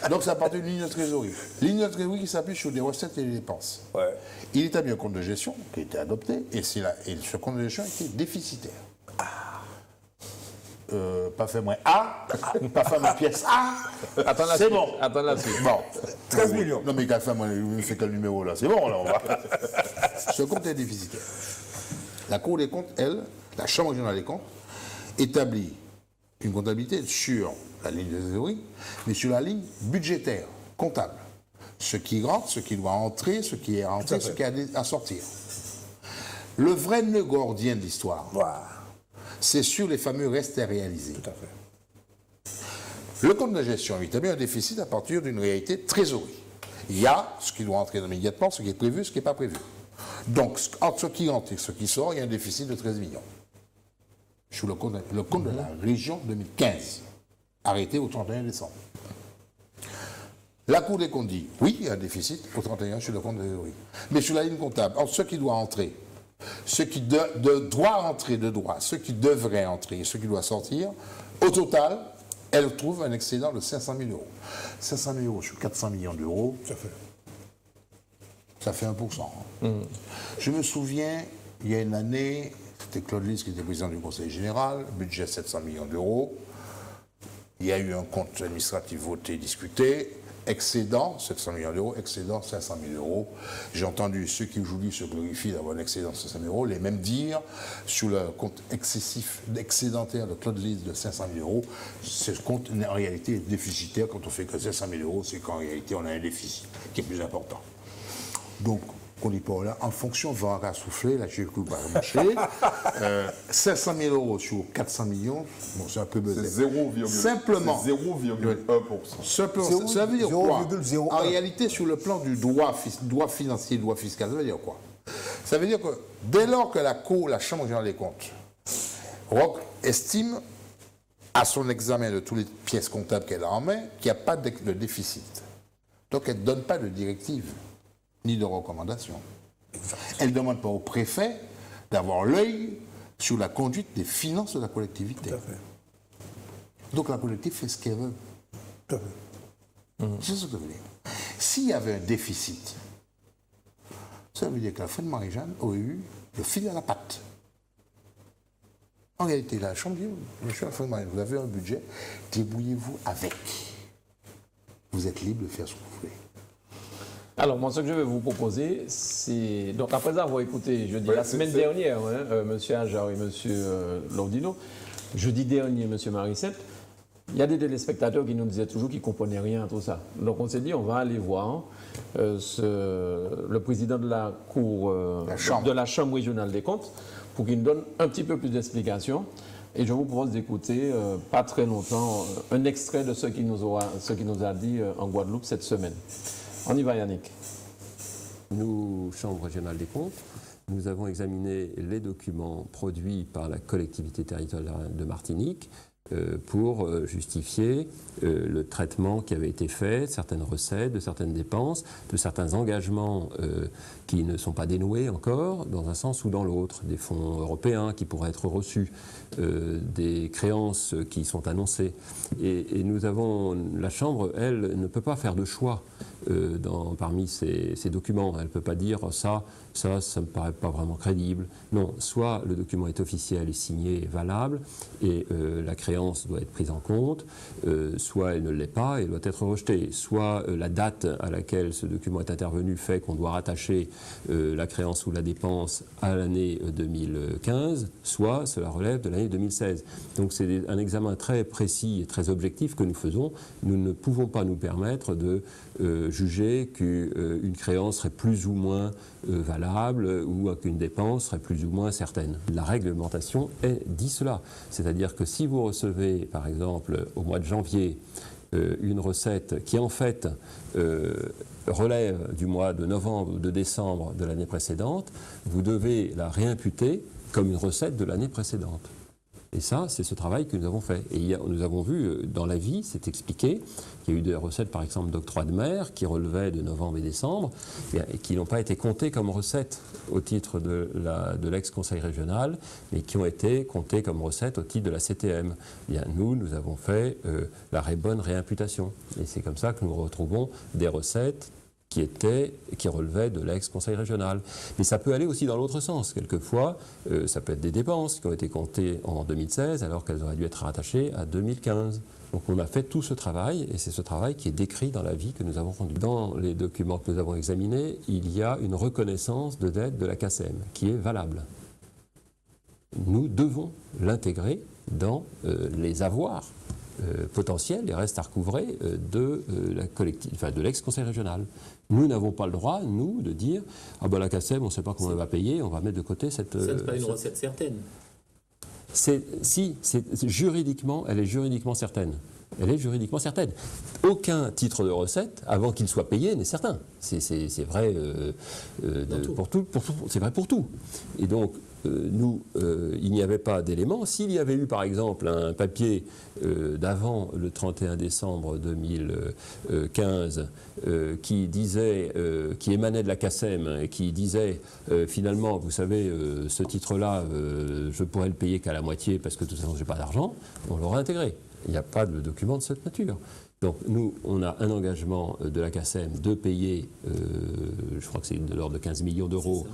Donc, c'est à partir d'une ligne de trésorerie. Ligne de trésorerie qui s'appuie sur des recettes et des dépenses. Ouais. Il établit un compte de gestion qui a été adopté et ce compte de gestion était déficitaire. Pas fait moins A, pas fait ma pièce A. C'est bon. Attends la suite. Bon. 13 millions. Non, mais qu'a fait moi, c'est quel numéro là? C'est bon, là, on va. Ce compte est déficitaire. La Cour des comptes, elle, la Chambre régionale des comptes, établit une comptabilité sur la ligne de trésorerie, mais sur la ligne budgétaire, comptable. Ce qui rentre, ce qui doit entrer, ce qui est rentré, ce qui a à sortir. Le vrai nœud gordien de l'histoire, Voilà. c'est sur les fameux restes à réaliser. Tout à fait. Le compte de gestion établit un déficit à partir d'une réalité trésorerie. Il y a ce qui doit entrer immédiatement, ce qui est prévu, ce qui n'est pas prévu. Donc, entre ce qui rentre et ce qui sort, il y a un déficit de 13 millions. Sur le compte de la région 2015, arrêté au 31 décembre. La Cour des comptes dit, oui, il y a un déficit au 31 sur le compte de trésorerie. Mais sur la ligne comptable, entre ce qui doit entrer, ce qui doit entrer de droit, ce qui devrait entrer et ce qui doit sortir, au total, elle trouve un excédent de 500 000 euros. 500 000 euros sur 400 millions d'euros, ça fait 1%. Je me souviens, il y a une année, c'était Claude Lys qui était président du Conseil général, budget 700 millions d'euros. Il y a eu un compte administratif voté, discuté, excédent 700 millions d'euros, excédent 500 000 euros. J'ai entendu ceux qui aujourd'hui se glorifient d'avoir un excédent de 500 000 euros, les mêmes dire sur le compte excédentaire de Claude Lys de 500 000 euros, ce compte en réalité est déficitaire. Quand on fait que 500 000 euros, c'est qu'en réalité on a un déficit qui est plus important. Donc, on dit pas là, en fonction, vent à souffler, là j'ai le coup par marché. 500 000 euros sur 400 millions, bon, c'est un peu besoin. C'est 0,1%. Simplement. C'est 0,1%. Ça veut dire quoi? 0,01. En réalité, sur le plan du droit financier, droit fiscal, ça veut dire quoi? Ça veut dire que dès lors que la Chambre régionale des comptes estime à son examen de toutes les pièces comptables qu'elle a en main qu'il n'y a pas de déficit. Donc elle ne donne pas de directive ni de recommandations. Elle ne demande pas au préfet d'avoir l'œil sur la conduite des finances de la collectivité. Tout à fait. Donc la collectivité fait ce qu'elle veut. Tout à fait. C'est ce que je veux dire. S'il y avait un déficit, ça veut dire que la fin de Marie-Jeanne aurait eu le fil à la patte. En réalité, la Chambre dit, monsieur la fin de Marie-Jeanne, vous avez un budget, débrouillez-vous avec. Vous êtes libre de faire ce que vous voulez. Alors, moi, ce que je vais vous proposer, c'est... Donc, après avoir écouté, je dis la semaine dernière, M. Ajar et M. Lordino, jeudi dernier, M. Marissette, il y a des téléspectateurs qui nous disaient toujours qu'ils ne comprenaient rien à tout ça. Donc, on s'est dit, on va aller voir le président de la Cour de la Chambre régionale des comptes pour qu'il nous donne un petit peu plus d'explications. Et je vous propose d'écouter, pas très longtemps, un extrait de ce qu'il nous a dit en Guadeloupe cette semaine. On y va, Yannick. Nous, Chambre régionale des comptes, nous avons examiné les documents produits par la collectivité territoriale de Martinique pour justifier le traitement qui avait été fait, de certaines recettes, de certaines dépenses, de certains engagements qui ne sont pas dénoués encore, dans un sens ou dans l'autre, des fonds européens qui pourraient être reçus, des créances qui sont annoncées. Et nous avons, la Chambre, elle, ne peut pas faire de choix parmi ces documents. Elle ne peut pas dire ça me paraît pas vraiment crédible. Non, soit le document est officiel et signé et valable, et la créance doit être prise en compte, soit elle ne l'est pas et doit être rejetée. Soit la date à laquelle ce document est intervenu fait qu'on doit rattacher la créance ou la dépense à l'année 2015, soit cela relève de l'année 2016. Donc c'est un examen très précis et très objectif que nous faisons. Nous ne pouvons pas nous permettre de juger qu'une créance serait plus ou moins valable ou qu'une dépense serait plus ou moins certaine. La réglementation dit cela. C'est-à-dire que si vous recevez, par exemple, au mois de janvier, une recette qui en fait relève du mois de novembre ou de décembre de l'année précédente, vous devez la réimputer comme une recette de l'année précédente. Et ça, c'est ce travail que nous avons fait. Et nous avons vu dans la vie, c'est expliqué, qu'il y a eu des recettes, par exemple, d'octroi de mer, qui relevaient de novembre et décembre, et qui n'ont pas été comptées comme recettes au titre de l'ex-conseil régional, mais qui ont été comptées comme recettes au titre de la CTM. Eh bien, nous avons fait la bonne réimputation. Et c'est comme ça que nous retrouvons des recettes qui relevaient de l'ex-conseil régional. Mais ça peut aller aussi dans l'autre sens. Quelquefois, ça peut être des dépenses qui ont été comptées en 2016 alors qu'elles auraient dû être rattachées à 2015. Donc on a fait tout ce travail et c'est ce travail qui est décrit dans l'avis que nous avons rendu. Dans les documents que nous avons examinés, il y a une reconnaissance de dette de la CACEM qui est valable. Nous devons l'intégrer dans les avoirs potentiels, les restes à recouvrer de l'ex-conseil régional. Nous n'avons pas le droit, nous, de dire « Ah ben la CACEM, on ne sait pas comment elle va payer, on va mettre de côté cette... » Ça n'est pas une recette certaine. Juridiquement, elle est juridiquement certaine. Elle est juridiquement certaine. Aucun titre de recette, avant qu'il soit payé, n'est certain. C'est vrai pour tout. C'est vrai pour tout. Et donc, il n'y avait pas d'éléments. S'il y avait eu, par exemple, un papier d'avant le 31 décembre 2015 qui émanait de la CACEM et qui disait finalement, vous savez, ce titre-là, je pourrais le payer qu'à la moitié parce que de toute façon, je n'ai pas d'argent, on l'aurait intégré. Il n'y a pas de document de cette nature. Donc nous, on a un engagement de la CACEM de payer, je crois que c'est de l'ordre de 15 millions d'euros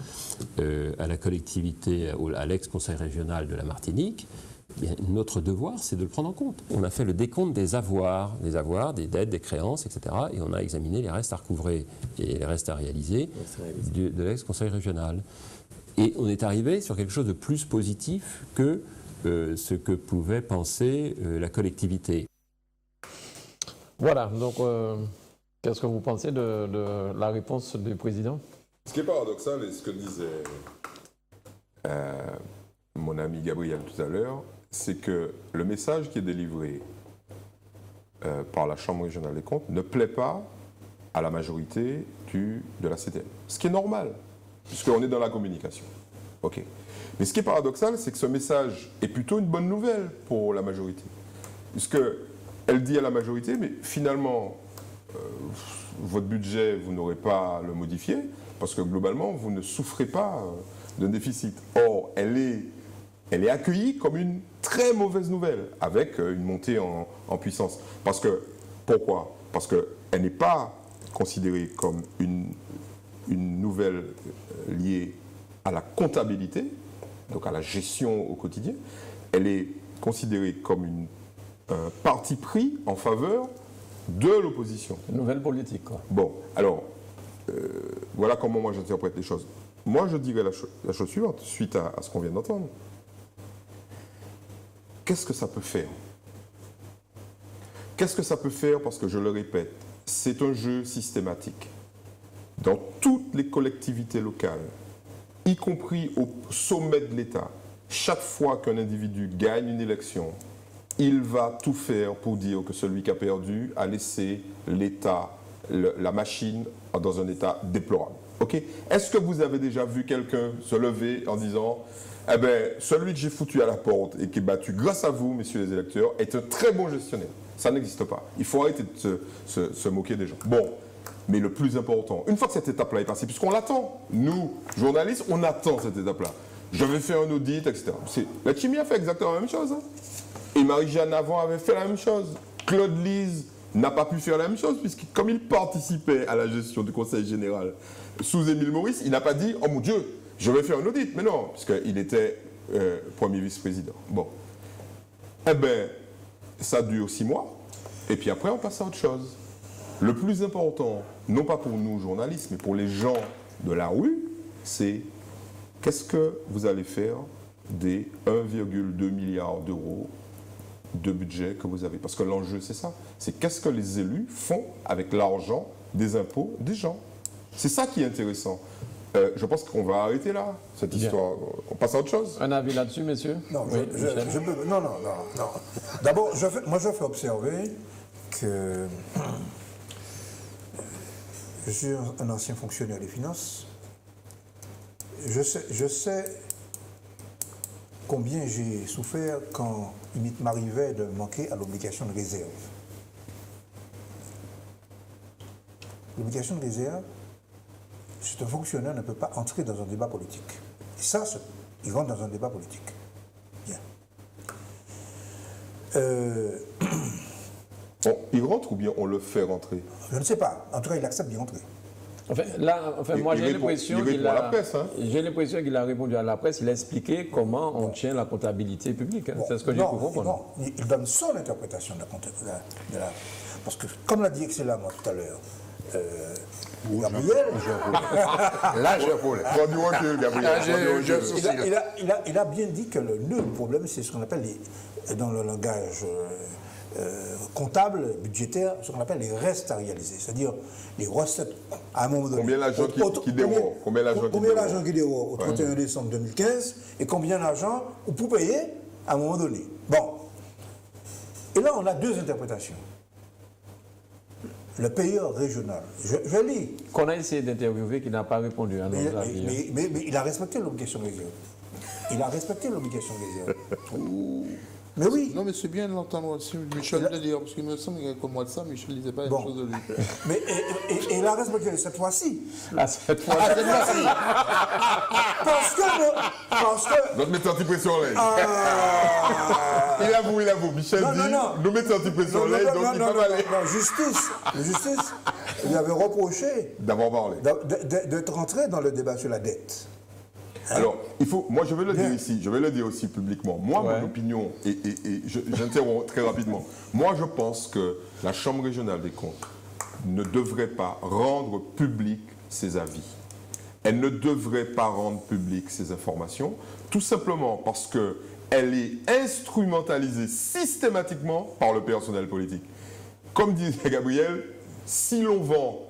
à la collectivité, à l'ex-conseil régional de la Martinique. Bien, notre devoir, c'est de le prendre en compte. On a fait le décompte des avoirs, des dettes, des créances, etc. Et on a examiné les restes à recouvrer et les restes à réaliser de l'ex-conseil régional. Et on est arrivé sur quelque chose de plus positif que ce que pouvait penser la collectivité. Voilà, donc qu'est-ce que vous pensez de la réponse du président? Ce qui est paradoxal, et ce que disait mon ami Gabriel tout à l'heure, c'est que le message qui est délivré par la Chambre régionale des comptes ne plaît pas à la majorité de la CTM. Ce qui est normal, puisqu'on est dans la communication. OK. Mais ce qui est paradoxal, c'est que ce message est plutôt une bonne nouvelle pour la majorité. Puisqu'elle dit à la majorité, mais finalement, votre budget, vous n'aurez pas à le modifier, parce que globalement, vous ne souffrez pas d'un déficit. Or, elle est accueillie comme une très mauvaise nouvelle, avec une montée en puissance. Pourquoi ? Parce qu'elle n'est pas considérée comme une nouvelle liée à la comptabilité, donc à la gestion au quotidien. Elle est considérée comme un parti pris en faveur de l'opposition. Une nouvelle politique, quoi. Bon, alors, voilà comment moi j'interprète les choses. Moi, je dirais la chose suivante, suite à ce qu'on vient d'entendre. Qu'est-ce que ça peut faire ? Qu'est-ce que ça peut faire ? Parce que, je le répète, c'est un jeu systématique. Dans toutes les collectivités locales, y compris au sommet de l'État, chaque fois qu'un individu gagne une élection, il va tout faire pour dire que celui qui a perdu a laissé l'État, la machine, dans un état déplorable. Okay ? Est-ce que vous avez déjà vu quelqu'un se lever en disant « Eh bien, celui que j'ai foutu à la porte et qui est battu grâce à vous, messieurs les électeurs, est un très bon gestionnaire ». Ça n'existe pas. Il faut arrêter de se moquer des gens. Bon. Mais le plus important, une fois que cette étape-là est passée, puisqu'on l'attend, nous, journalistes, on attend cette étape-là. Je vais faire un audit, etc. La Chimie a fait exactement la même chose. Hein. Et Marie-Jeanne avant avait fait la même chose. Claude Lise n'a pas pu faire la même chose, puisque comme il participait à la gestion du Conseil général sous Émile Maurice, il n'a pas dit « Oh mon Dieu, je vais faire un audit ». Mais non, puisqu'il était premier vice-président. Bon. Eh bien, ça dure 6 mois, et puis après, on passe à autre chose. Le plus important, non pas pour nous journalistes, mais pour les gens de la rue, c'est qu'est-ce que vous allez faire des 1,2 milliard d'euros de budget que vous avez. Parce que l'enjeu, c'est ça. C'est qu'est-ce que les élus font avec l'argent des impôts des gens. C'est ça qui est intéressant. Je pense qu'on va arrêter là, cette histoire. On passe à autre chose. Un avis là-dessus, messieurs? Non, non. D'abord, moi, je fais observer que je suis un ancien fonctionnaire des finances. Je sais combien j'ai souffert quand il m'arrivait de manquer à l'obligation de réserve. L'obligation de réserve, c'est un fonctionnaire ne peut pas entrer dans un débat politique. Et ça, il rentre dans un débat politique. Bien. Il rentre ou bien on le fait rentrer? Je ne sais pas. En tout cas, il accepte d'y rentrer. Moi j'ai l'impression il qu'il a répondu à la presse, il a expliqué comment on tient la comptabilité publique. Hein. C'est ce que j'ai compris. Non, il donne son interprétation de la comptabilité. Parce que, comme l'a dit excellemment tout à l'heure, Gabriel, Là, j'ai un problème. Prends du recul, Gabriel. il a bien dit que le nœud du problème, c'est ce qu'on appelle, dans le langage comptable, budgétaire, ce qu'on appelle les restes à réaliser. C'est-à-dire les recettes à un moment donné. Combien l'argent qui déroule? Combien l'argent qui déroule au 31 décembre 2015 et combien d'argent pour payer à un moment donné. Bon. Et là, on a deux interprétations. Le payeur régional, je lis. Qu'on a essayé d'interviewer, qui n'a pas répondu à nos avis. Mais il a respecté l'obligation de réserve. Il a respecté l'obligation de réserve. Mais oui. Non, mais c'est bien de l'entendre aussi, Michel le dire, parce qu'il me semble qu'au mois de ça, Michel ne disait pas la même chose de lui. Mais et il a respecté cette fois-ci. Cette fois-ci. Parce que. Notre mettre anti-pression là. Il avoue. Michel dit, nous mettons anti-pression là, donc il peut aller. Non, justice, lui avait reproché d'avoir parlé. D'être rentré dans le débat sur la dette. Alors, moi je vais le dire ici, je vais le dire aussi publiquement. Moi, mon opinion, et j'interromps très rapidement, moi je pense que la Chambre régionale des comptes ne devrait pas rendre public ses avis. Elle ne devrait pas rendre public ses informations, tout simplement parce qu'elle est instrumentalisée systématiquement par le personnel politique. Comme dit Gabriel, si l'on vend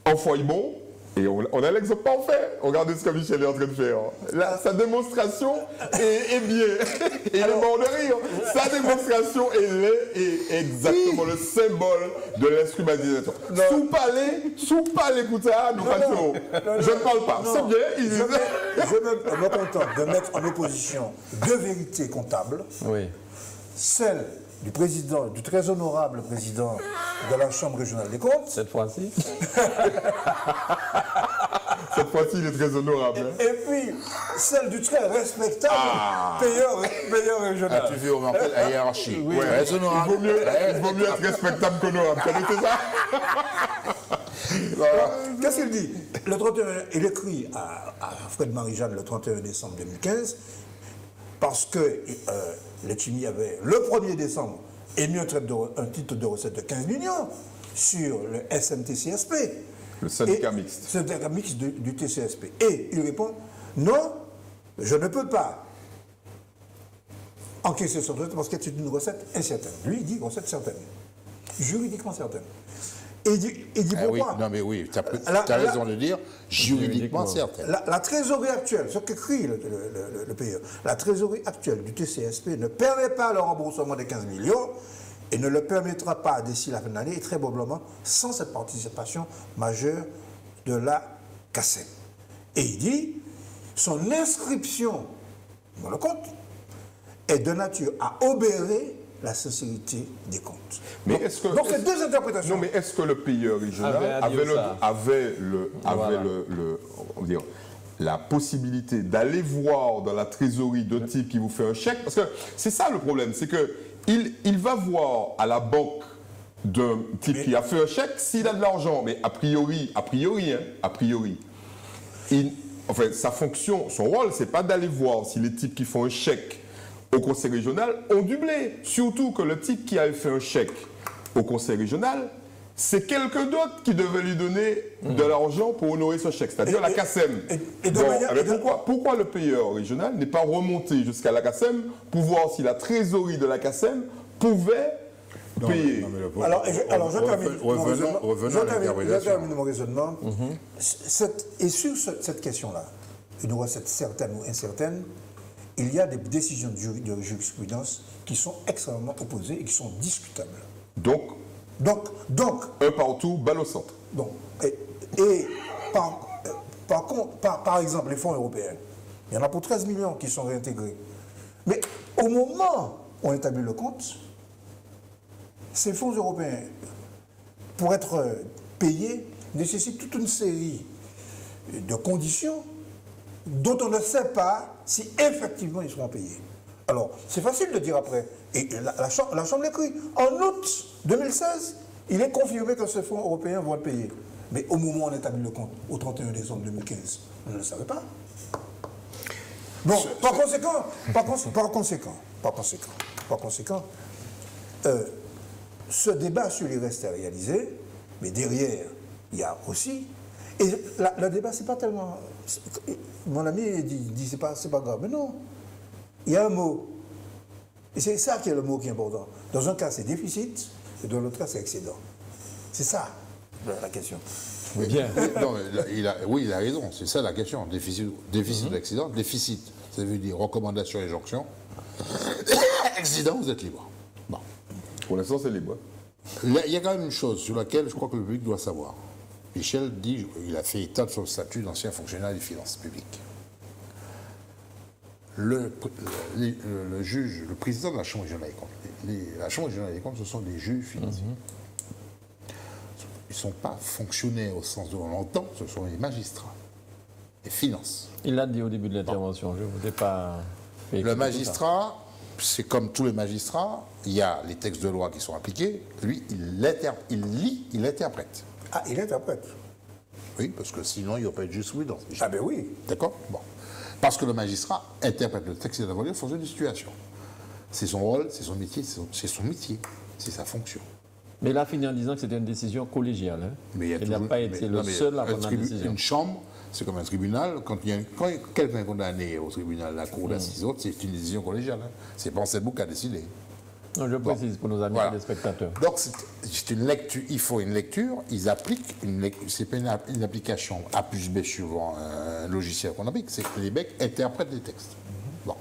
en foyer bon, et on a l'exemple parfait. Regardez ce que Michel est en train de faire. Là, sa démonstration est bien. Et il est mort de rire. Sa démonstration est exactement le symbole de l'instrumentalisation. Sous palais, écoutez, nous passons. Je ne parle pas. C'est bien. Je me contente de mettre en opposition deux vérités comptables. Oui. Celle du président, du très honorable président de la Chambre régionale des comptes. Cette fois-ci. Cette fois-ci, il est très honorable. Et puis, celle du très respectable payeur régional. Tu veux, on appelle la hiérarchie. Oui. Très honorable. Il vaut mieux être respectable qu'honorable. Connaissez ça? Qu'est-ce qu'il dit? Le 31, il écrit à Fred Marie-Jeanne le 31 décembre 2015, parce que les Chimie avait, le 1er décembre, émis un titre de recette de 15 millions sur le SMTCSP. Le syndicat mixte. Le syndicat mixte du TCSP. Et il répond, non, je ne peux pas encaisser cette recette parce que c'est une recette incertaine. Lui, il dit recette certaine. Juridiquement certaine. Et il dit pourquoi? Oui, non mais oui, tu as raison de dire, juridiquement certaine. La trésorerie actuelle, ce qu'écrit le payeur, la trésorerie actuelle du TCSP ne permet pas le remboursement des 15 millions et ne le permettra pas d'ici la fin de l'année, et très probablement sans cette participation majeure de la CACEM. Et il dit, son inscription dans le compte est de nature à obérer la sincérité des comptes. Mais donc c'est deux interprétations. Non, mais est-ce que le payeur régional avait la possibilité d'aller voir dans la trésorerie de type qui vous fait un chèque? Parce que c'est ça le problème, c'est qu'il va voir à la banque d'un type qui a fait un chèque s'il a de l'argent, mais a priori, sa fonction, son rôle, c'est pas d'aller voir si les types qui font un chèque au conseil régional ont du blé. Surtout que le type qui avait fait un chèque au conseil régional, c'est quelqu'un d'autre qui devait lui donner de l'argent pour honorer ce chèque, c'est-à-dire la CACEM. Pourquoi le payeur régional n'est pas remonté jusqu'à la CACEM pour voir si la trésorerie de la CACEM pouvait payer? Alors, je termine mon raisonnement. Et sur cette question-là, une recette certaine ou incertaine, il y a des décisions de jurisprudence qui sont extrêmement opposées et qui sont discutables. Donc un partout, balle au centre. Par exemple, les fonds européens. Il y en a pour 13 millions qui sont réintégrés. Mais au moment où on établit le compte, ces fonds européens, pour être payés, nécessitent toute une série de conditions dont on ne sait pas si effectivement ils seront payés. Alors, c'est facile de dire après. Et la Chambre l'écrit. En août 2016, il est confirmé que ces fonds européens vont être payés. Mais au moment où on établit le compte, au 31 décembre 2015, on ne le savait pas. Bon, par conséquent, ce débat sur les restes à réaliser, mais derrière, il y a aussi... Et le débat, c'est pas tellement... Mon ami dit c'est pas grave. Mais non, il y a un mot. Et c'est ça qui est le mot qui est important. Dans un cas, c'est déficit, et dans l'autre cas, c'est excédent. C'est ça, la question. Oui. Bien. Non, il a raison, c'est ça la question. Déficit ou excédent. Déficit, ça veut dire recommandation et jonction. Excédent, vous êtes libre. Bon. Pour l'instant, c'est libre. Il y a quand même une chose sur laquelle je crois que le public doit savoir. Michel dit, il a fait état de son statut d'ancien fonctionnaire des finances publiques. Le juge, le président de la Chambre régionale des comptes, la Chambre régionale des comptes, ce sont des juges financiers. Ils ne sont pas fonctionnaires au sens de l'entend, ce sont les magistrats, les finances. Il l'a dit au début de l'intervention, je ne vous ai pas fait le magistrat, c'est comme tous les magistrats, il y a les textes de loi qui sont appliqués, lui, il lit, il interprète. Ah, il interprète. Oui, parce que sinon, il n'y aurait pas de jurisprudence. Ah ben oui. D'accord. Bon. Parce que le magistrat interprète le texte de la loi en fonction des situations. C'est son rôle, c'est son métier, c'est sa fonction. Mais il a fini en disant que c'était une décision collégiale. Hein. Mais il n'a pas été le seul à prendre la décision. Une chambre, c'est comme un tribunal. Quand quelqu'un est condamné au tribunal, la cour d'assises haute, c'est une décision collégiale. Hein. C'est pas Ansel qui a décidé. Non, je précise pour nos amis et les spectateurs. Donc, c'est une lecture. Il faut une lecture. Ils appliquent c'est pas une application A plus B suivant un logiciel qu'on applique. C'est que les mecs interprètent les textes. Bon.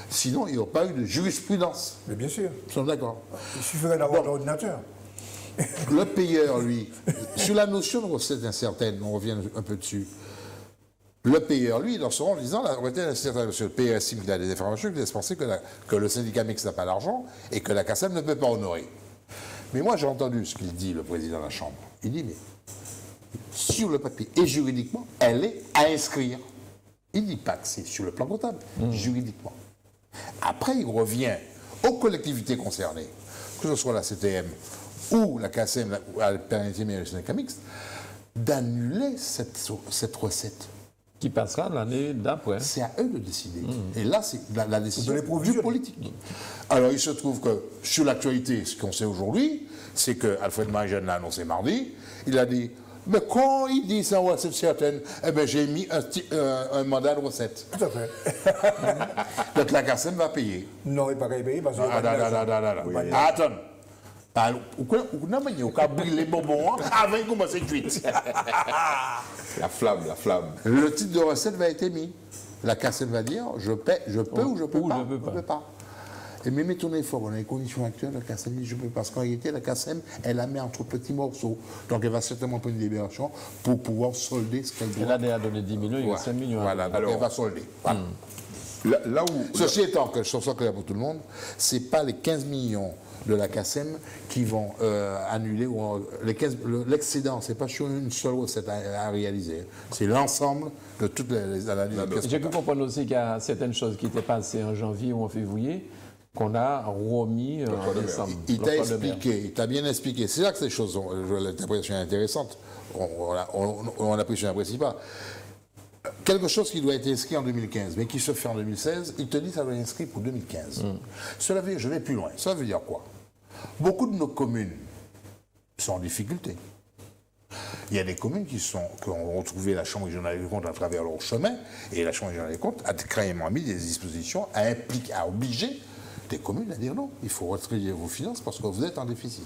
Sinon, il n'y aurait pas eu de jurisprudence. Mais bien sûr. Nous sommes d'accord. Il suffirait d'avoir l'ordinateur. Le payeur, lui, sur la notion de recette incertaine, on revient un peu dessus. Le payeur, lui, il en sera en disant la recette incertaine, parce que le payeur estime qu'il a des informations qui laissent penser que le syndicat mixte n'a pas d'argent et que la CACEM ne peut pas honorer. Mais moi, j'ai entendu ce qu'il dit, le président de la Chambre. Il dit, mais sur le papier et juridiquement, elle est à inscrire. Il ne dit pas que c'est sur le plan comptable, juridiquement. Après, il revient aux collectivités concernées, que ce soit la CTM ou la CACEM, la pénalité mais le syndicat mixte, d'annuler cette recette. Qui passera l'année d'après. C'est à eux de décider. Et là, c'est la décision du politique. Alors, il se trouve que sur l'actualité, ce qu'on sait aujourd'hui, c'est que Alfred Marie-Jeanne l'a annoncé mardi. Il a dit, mais quand il dit ça, recette certaine, eh bien, j'ai mis un mandat de recette. Tout à fait. Donc, la CACEM va payer. Non, il ne va pas payer parce que... Attends. On a brûlé les bonbons avant de commencer cuite. La flamme. Le titre de recette va être émis. La CACEM va dire je peux ou je peux pas. Et même étonné fort, dans les conditions actuelles, la CACEM dit je peux pas. Parce qu'en réalité, la CACEM, elle la met entre petits morceaux. Donc elle va certainement prendre une libération pour pouvoir solder ce qu'elle doit. Elle a déjà donné 10 millions, il y a 5 millions. Voilà, donc elle va solder. Voilà. Ceci étant, que je sois clair pour tout le monde, ce n'est pas les 15 millions de la CACEM qui vont annuler l'excédent. Ce n'est pas sur une seule recette à réaliser. C'est l'ensemble de toutes les analyses. J'ai pu comprendre aussi qu'il y a certaines choses qui étaient passées en janvier ou en février qu'on a remis en décembre. Il t'a expliqué, il t'a bien expliqué. C'est là que ces choses, l'interprétation est intéressante. On n'apprécie, on n'apprécie pas. Quelque chose qui doit être inscrit en 2015, mais qui se fait en 2016, il te dit que ça doit être inscrit pour 2015. Cela veut dire, je vais plus loin, ça veut dire quoi? Beaucoup de nos communes sont en difficulté. Il y a des communes qui ont retrouvé la Chambre régionale des comptes à travers leur chemin, et la Chambre régionale des comptes a carrément mis des dispositions à obliger des communes à dire non, il faut retirer vos finances parce que vous êtes en déficit.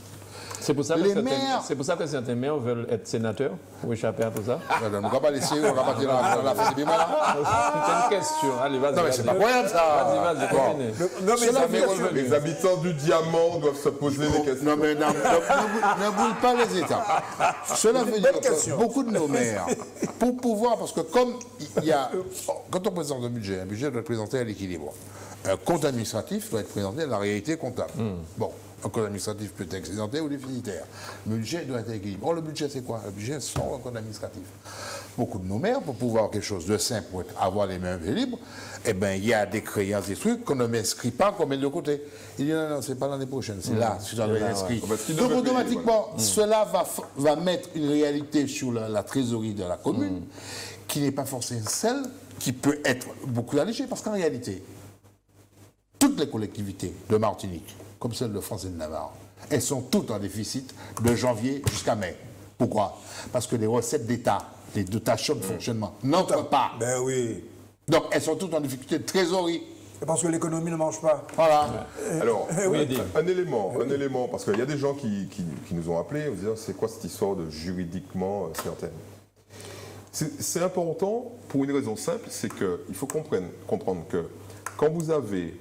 C'est pour ça Les que maires- c'est pour ça que certains maires veulent être sénateurs pour échapper à tout ça. On ne va pas laisser, on va pas tirer la fin de là. C'est une question. Allez, vas-y. Non, mais c'est pas croyable ça. Vas-y, Bon. continue. Non, mais Cela ça fait fait revenu. Les habitants du diamant doivent se poser des questions. Non, mais ne boule pas les étapes. Cela veut dire que question. beaucoup de nos maires, pour pouvoir, parce que comme il y a, quand on présente un budget doit être présenté à l'équilibre. Un compte administratif doit être présenté à la réalité comptable. Bon, un compte administratif peut être excédentaire ou déficitaire. Le budget doit être équilibré. Or, le budget, c'est quoi? Le budget, c'est un compte administratif. Beaucoup de nos maires, pour pouvoir quelque chose de simple, pour avoir les mains libres, eh bien, il y a des créances, des trucs qu'on ne m'inscrit pas, qu'on met de côté. Il dit non, c'est pas l'année prochaine, c'est là, c'est dans les inscrits. Parce qu'il Donc, devait payer, automatiquement, cela va mettre une réalité sur la trésorerie de la commune, qui n'est pas forcément celle qui peut être beaucoup allégée, parce qu'en réalité, toutes les collectivités de Martinique, comme celle de France et de Navarre, elles sont toutes en déficit de janvier jusqu'à mai. Pourquoi? Parce que les recettes d'État, les dotations de fonctionnement n'entrent pas. Ben oui. Donc elles sont toutes en difficulté de trésorerie. C'est parce que l'économie ne mange pas. Voilà. Alors, Oui, dis. un élément, parce qu'il y a des gens qui nous ont appelés en disant c'est quoi cette histoire de juridiquement certaine. C'est important pour une raison simple, c'est qu'il faut comprendre que quand vous avez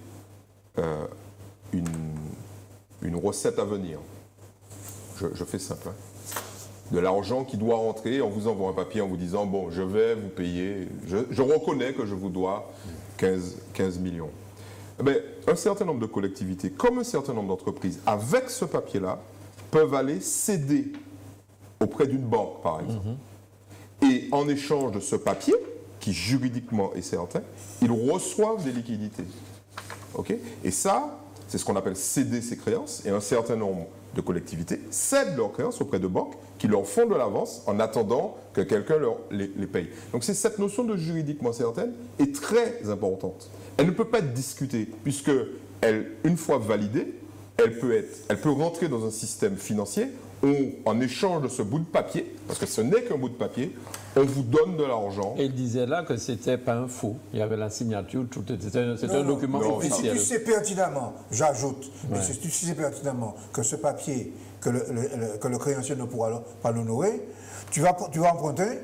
une recette à venir, je fais simple, hein, de l'argent qui doit rentrer, on vous envoie un papier en vous disant bon, je vais vous payer, je reconnais que je vous dois 15 millions. Eh bien, un certain nombre de collectivités, comme un certain nombre d'entreprises, avec ce papier-là, peuvent aller céder auprès d'une banque, par exemple. Et en échange de ce papier, qui juridiquement est certain, ils reçoivent des liquidités. Okay? Et ça, c'est ce qu'on appelle céder ses créances. Et un certain nombre de collectivités cèdent leurs créances auprès de banques qui leur font de l'avance en attendant que quelqu'un les paye. Donc c'est cette notion de juridiquement certaine est très importante. Elle ne peut pas être discutée puisque elle, une fois validée, elle peut rentrer dans un système financier où, en échange de ce bout de papier, parce que ce n'est qu'un bout de papier, on vous donne de l'argent. Et il disait là que c'était pas un faux. Il y avait la signature, c'était un document Mais si officiel. tu sais pertinemment, j'ajoute, mais si tu sais pertinemment que ce papier, que le créancier ne pourra pas l'honorer, tu vas emprunter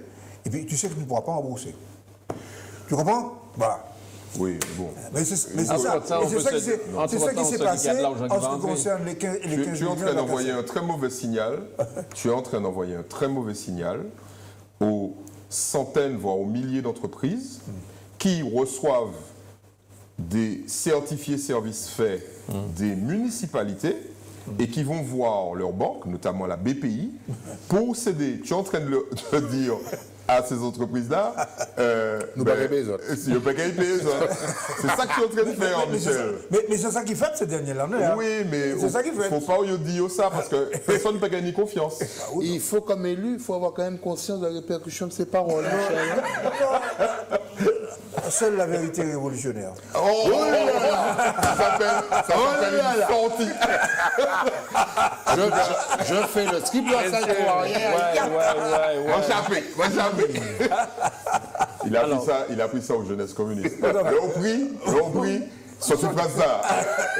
et puis tu sais que tu ne pourras pas rembourser. Tu comprends? Voilà. Oui, bon. Mais c'est ça qui s'est passé en ce qui concerne les 15 millions. Tu es en train d'envoyer un très mauvais signal. Tu es en train d'envoyer un très mauvais signal aux centaines, voire aux milliers d'entreprises qui reçoivent des certifiés services faits des municipalités et qui vont voir leur banque, notamment la BPI, pour céder. Tu es en train de dire à ces entreprises-là, Nous pas payer les autres. Si je peux payer les autres. C'est ça que tu es en train de faire, Michel. Mais c'est ça qui fait ces dernières années. Hein. Oui, mais il C'est ça qui ne fait. faut pas dire ça parce que personne ne peut gagner confiance. Il faut, comme élu, il faut avoir quand même conscience de la répercussion de ses paroles. Michel. Seule la vérité révolutionnaire. Oh, ça s'appelle une sortie. Je fais le triple salto arrière. Échappé. Il a appris ça aux jeunesses communistes. Le prix, sorti de ça.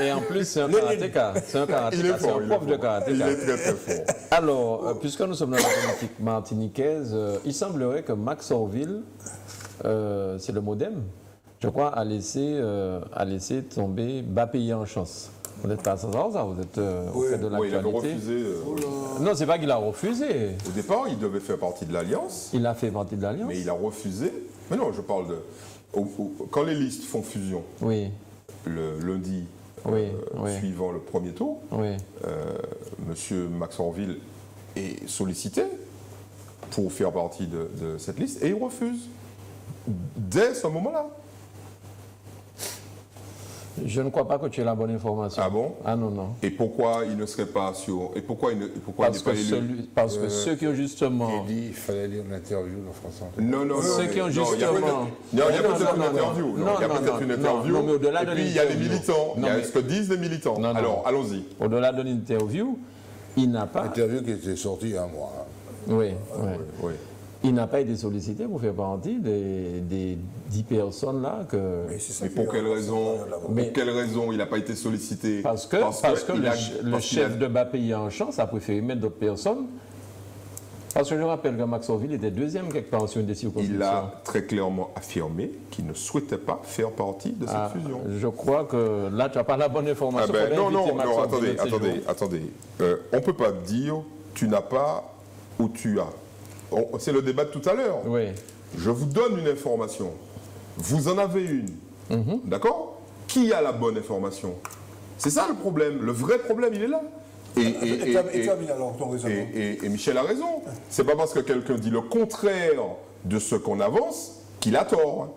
Et en plus, c'est un karatéka. C'est un karatéka. C'est un prof de Il karatéka. est très très fort. Alors, puisque nous sommes dans la politique martiniquaise, il semblerait que Max Orville, c'est le MODEM, je crois, a laissé tomber bas payé en chance. Vous n'êtes pas sans ça, vous êtes auprès de Oui, il avait l'actualité. refusé. Non, c'est pas qu'il a refusé. Au départ, il devait faire partie de l'Alliance, Il a fait partie de l'Alliance. mais il a refusé. Mais non, je parle de. Quand les listes font fusion, Oui, le lundi oui. suivant le premier tour, Oui. Monsieur Max Orville est sollicité pour faire partie de cette liste et il refuse. Dès ce moment-là. Je ne crois pas que tu aies la bonne information. Ah bon? Ah non. Et pourquoi il ne serait pas sur. Et pourquoi il n'est pas élu? Parce que ceux qui ont justement. Il dit qu'il fallait lire l'interview de France Inter. Non. Ceux qui ont il y a justement. peut-être une interview. Il y a peut-être une interview. Non, mais au-delà et de puis il y a les l'interview. militants. Il y a ce que disent les militants. Non. Alors, allons-y. Au-delà de l'interview, il n'a pas. Interview qui était sortie il y a un mois. Oui. Oui. Il n'a pas été sollicité pour faire partie des 10 personnes là que... Mais pour quelle raison? Pour quelle raison il n'a pas été sollicité? Parce que le chef de BAPI en chance a préféré mettre d'autres personnes. Parce que je rappelle que Max Orville était deuxième quelque part sur une des circonscriptions. Il a très clairement affirmé qu'il ne souhaitait pas faire partie de cette fusion. Je crois que là, tu n'as pas la bonne information. Attendez. On ne peut pas dire tu n'as pas ou tu as. C'est le débat de tout à l'heure. Oui. Je vous donne une information. Vous en avez une. D'accord? Qui a la bonne information? C'est ça le problème. Le vrai problème, il est là. Et Michel a raison. C'est pas parce que quelqu'un dit le contraire de ce qu'on avance qu'il a tort.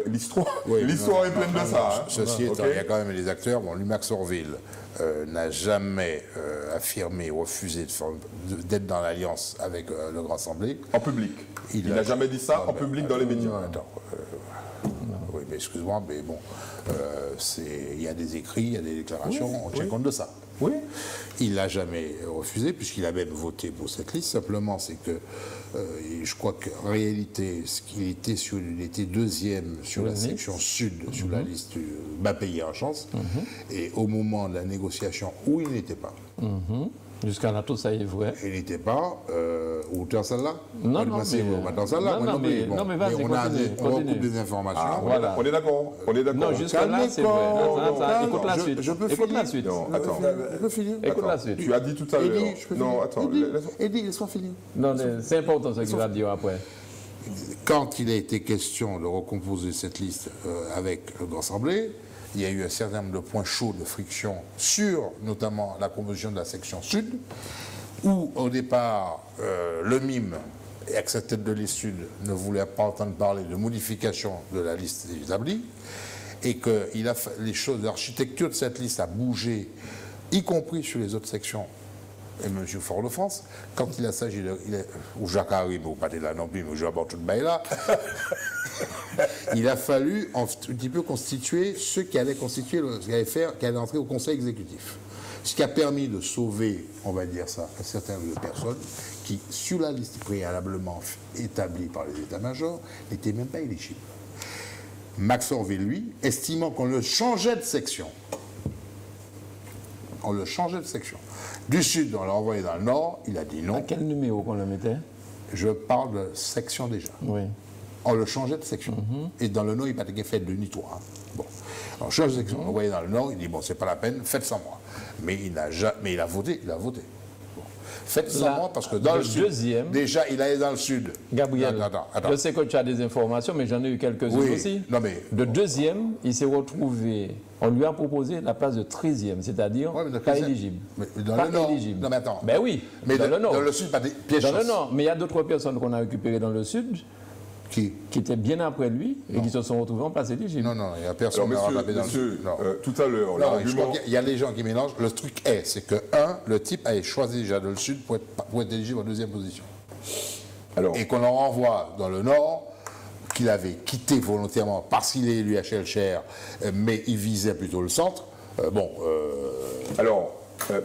L'histoire est pleine de ça. Ceci étant, il y a quand même des acteurs. Bon, lui, Max Orville n'a jamais affirmé, refusé d'être dans l'alliance avec le Grand Assemblée. En public. Il n'a jamais dit ça en public dans les médias. Oui, mais excuse-moi, mais bon, il y a des écrits, il y a des déclarations, on tient compte de ça. Oui. Il n'a jamais refusé, puisqu'il a même voté pour cette liste. Simplement, c'est que je crois qu'en réalité, il était deuxième sur la section sud, sur la liste du BAPI en chance. Et au moment de la négociation où il n'était pas, jusqu'à là, tout ça est vrai. il n'était pas, ou dans celle-là? Non, mais on recoupe des informations. Ah, voilà. On est d'accord. Non, jusqu'à là, c'est vrai. Écoute la suite. Je peux Écoute finir. la suite. Non, attends. Je peux finir. Écoute la suite. Tu as dit tout à l'heure. Non, attends. Eddie, laisse-moi finir. Non, c'est important ce qu'il va dire après. Quand il a été question de recomposer cette liste avec le Grand Assemblée, il y a eu un certain nombre de points chauds de friction sur notamment la composition de la section sud, où au départ, le MIM, avec sa tête de liste sud, ne voulait pas entendre parler de modification de la liste établie, et que l'architecture de cette liste a bougé, y compris sur les autres sections. Et M. Fort-de-France, quand il a s'agi de... ou Jacques Harim, ou pas là non plus, mais je aborde tout le bail là, il a fallu un petit peu constituer ceux qui allaient constituer, qui allaient entrer au Conseil exécutif. Ce qui a permis de sauver, on va dire ça, un certain nombre de personnes qui, sur la liste préalablement établie par les états-majors, n'étaient même pas éligibles. Max Orville, lui, estimant qu'on le changeait de section. On le changeait de section. Du sud, on l'a envoyé dans le nord, il a dit non. À quel numéro qu'on le mettait? Je parle de section déjà. Oui. On le changeait de section. Et dans le nord, il n'a pas été fait 2 ni 3. Bon. On change de section, on l'envoyait dans le nord, il dit bon, c'est pas la peine, faites sans moi. Mais il a voté. Bon. Faites sans moi parce que dans le sud, déjà, il allait dans le sud. Gabriel, attends. Je sais que tu as des informations, mais j'en ai eu quelques-unes aussi. Non, mais, de deuxième, il s'est retrouvé, on lui a proposé la place de 13e, c'est-à-dire pas éligible. Mais dans pas le nord. éligible. Non, mais attends. Ben oui, mais dans le nord. Dans le sud, pas des pièges. Dans le nord, mais il y a d'autres personnes qu'on a récupérées dans le sud. Qui étaient bien après lui et qui se sont retrouvés en place éligible. Non, il n'y a personne qui a rattrapé dans le sud. Tout à l'heure, il y a des gens qui mélangent. Le truc c'est que, le type avait choisi déjà de le sud pour être éligible en deuxième position. Et qu'on le renvoie dans le nord, qu'il avait quitté volontairement parce qu'il est élu à Schellcher, mais il visait plutôt le centre. Alors,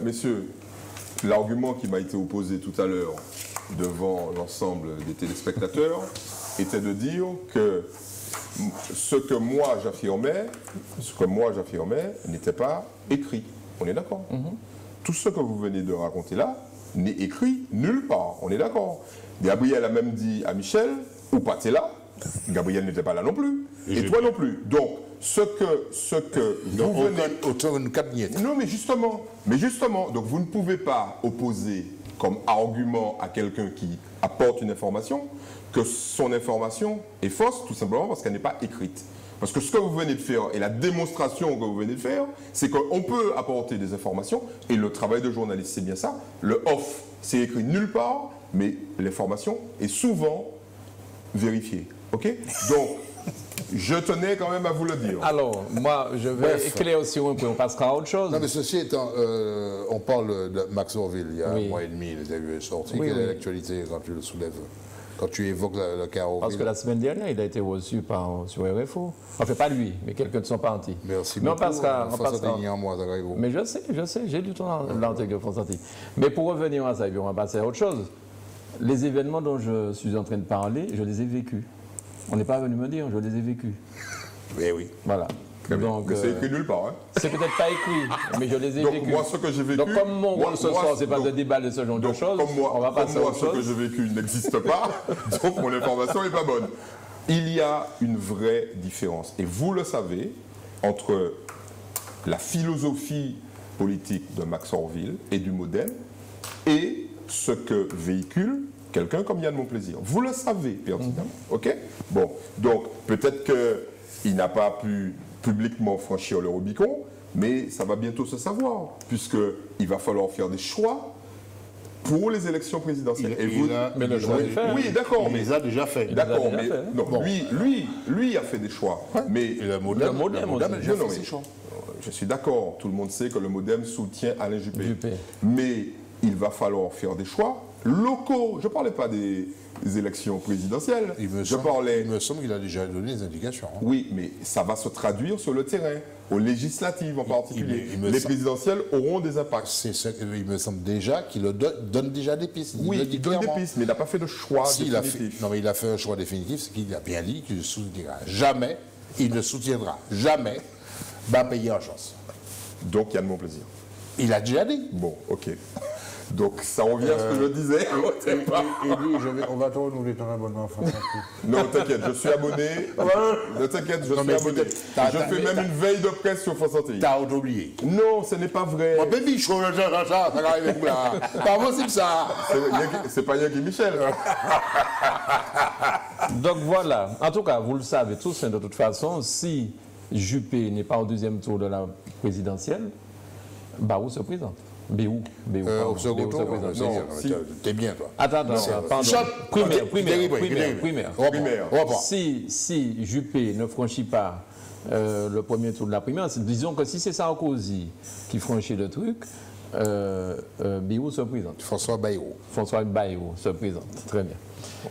messieurs, l'argument qui m'a été opposé tout à l'heure devant l'ensemble des téléspectateurs était de dire que ce que moi j'affirmais n'était pas écrit. On est d'accord? Tout ce que vous venez de raconter là n'est écrit nulle part. On est d'accord? Gabriel a même dit à Michel, ou pas t'es là, Gabriel n'était pas là non plus, et toi non plus. Donc, ce que vous venez... Non, mais justement, donc vous ne pouvez pas opposer comme argument à quelqu'un qui apporte une information que son information est fausse, tout simplement parce qu'elle n'est pas écrite. Parce que ce que vous venez de faire, et la démonstration que vous venez de faire, c'est qu'on peut apporter des informations, et le travail de journaliste, c'est bien ça. Le off, c'est écrit nulle part, mais l'information est souvent vérifiée. OK? Donc, je tenais quand même à vous le dire. Alors, moi, je vais éclaircir un peu, on passera à autre chose. Non, mais ceci étant, on parle de Max Orville, il y a un mois et demi, il est sorti. Quelle est l'actualité quand tu le soulèves? Quand tu évoques le cas Orville? Parce que la semaine dernière, il a été reçu sur RFO. Enfin, pas lui, mais quelqu'un de son parti. Merci beaucoup. Mais je sais, j'ai du temps l'intégrer Fonsanti. Mais pour revenir à ça, on va passer à autre chose. Les événements dont je suis en train de parler, je les ai vécus. On n'est pas venu me dire, je les ai vécus. Eh oui. Voilà. Donc, Mais c'est écrit nulle part. Hein. c'est peut-être pas écrit, mais je les ai Donc vécus. moi, ce que j'ai vécu... Donc comme mon rôle ce soir, c'est pas donc- de déballer ce genre de donc, choses, comme moi, on va passer à moi, autre ce que chose. j'ai vécu n'existe pas, donc mon information n'est pas bonne. Il y a une vraie différence. Et vous le savez, entre la philosophie politique de Max Orville et du modèle et ce que véhicule quelqu'un comme Yann Monplaisir. Vous le savez pertinemment. OK? Bon, donc peut-être qu'il n'a pas pu publiquement franchir le Rubicon, mais ça va bientôt se savoir, puisqu'il va falloir faire des choix pour les élections présidentielles. Mais le choix est fait. Oui, d'accord, Il mais les a déjà fait. d'accord, déjà mais fait, hein. non, Bon. lui a fait des choix. Mais Et le modem aussi. a déjà non, fait mais ses choix. je suis d'accord, tout le monde sait que le MoDem soutient Alain Juppé. Juppé. Mais il va falloir faire des choix locaux. Je ne parlais pas des élections présidentielles. Il me semble qu'il a déjà donné des indications. Hein. Oui, mais ça va se traduire sur le terrain, aux législatives en particulier. il me Les semble- présidentielles auront des impacts. Il me semble déjà qu'il donne déjà des pistes. Oui, le dit il donne des clairement. pistes, mais il n'a pas fait de choix Si, il a fait, définitif. non, mais il a fait un choix définitif, c'est qu'il a bien dit qu'il ne soutiendra jamais, il ne soutiendra jamais payer en chance. Donc, Yann Monplaisir. Il a déjà dit. Bon, ok. Donc, ça revient à ce que je disais. Et lui, on va te renouveler ton abonnement France Info. Non, t'inquiète, je suis abonné. Ne t'inquiète, je Non, suis mais abonné. peut-être, t'as- Je t'as- fais mais même une veille de presse sur France Antilles. T'as oublié. Non, ce n'est pas vrai. Moi, baby, je suis ça arrive avec là. Pas possible ça. C'est pas Yankee Michel. Donc voilà, en tout cas, vous le savez tous, hein, de toute façon, si Juppé n'est pas au deuxième tour de la présidentielle, Barou se présente. Béou. Au second tour, Non, si. t'es bien toi. Attends, pardon. Chop. Primaire. Reprends. Si Juppé ne franchit pas le premier tour de la primaire, disons que si c'est Sarkozy qui franchit le truc, Béou se présente. François Bayrou. François Bayrou se présente. Très bien.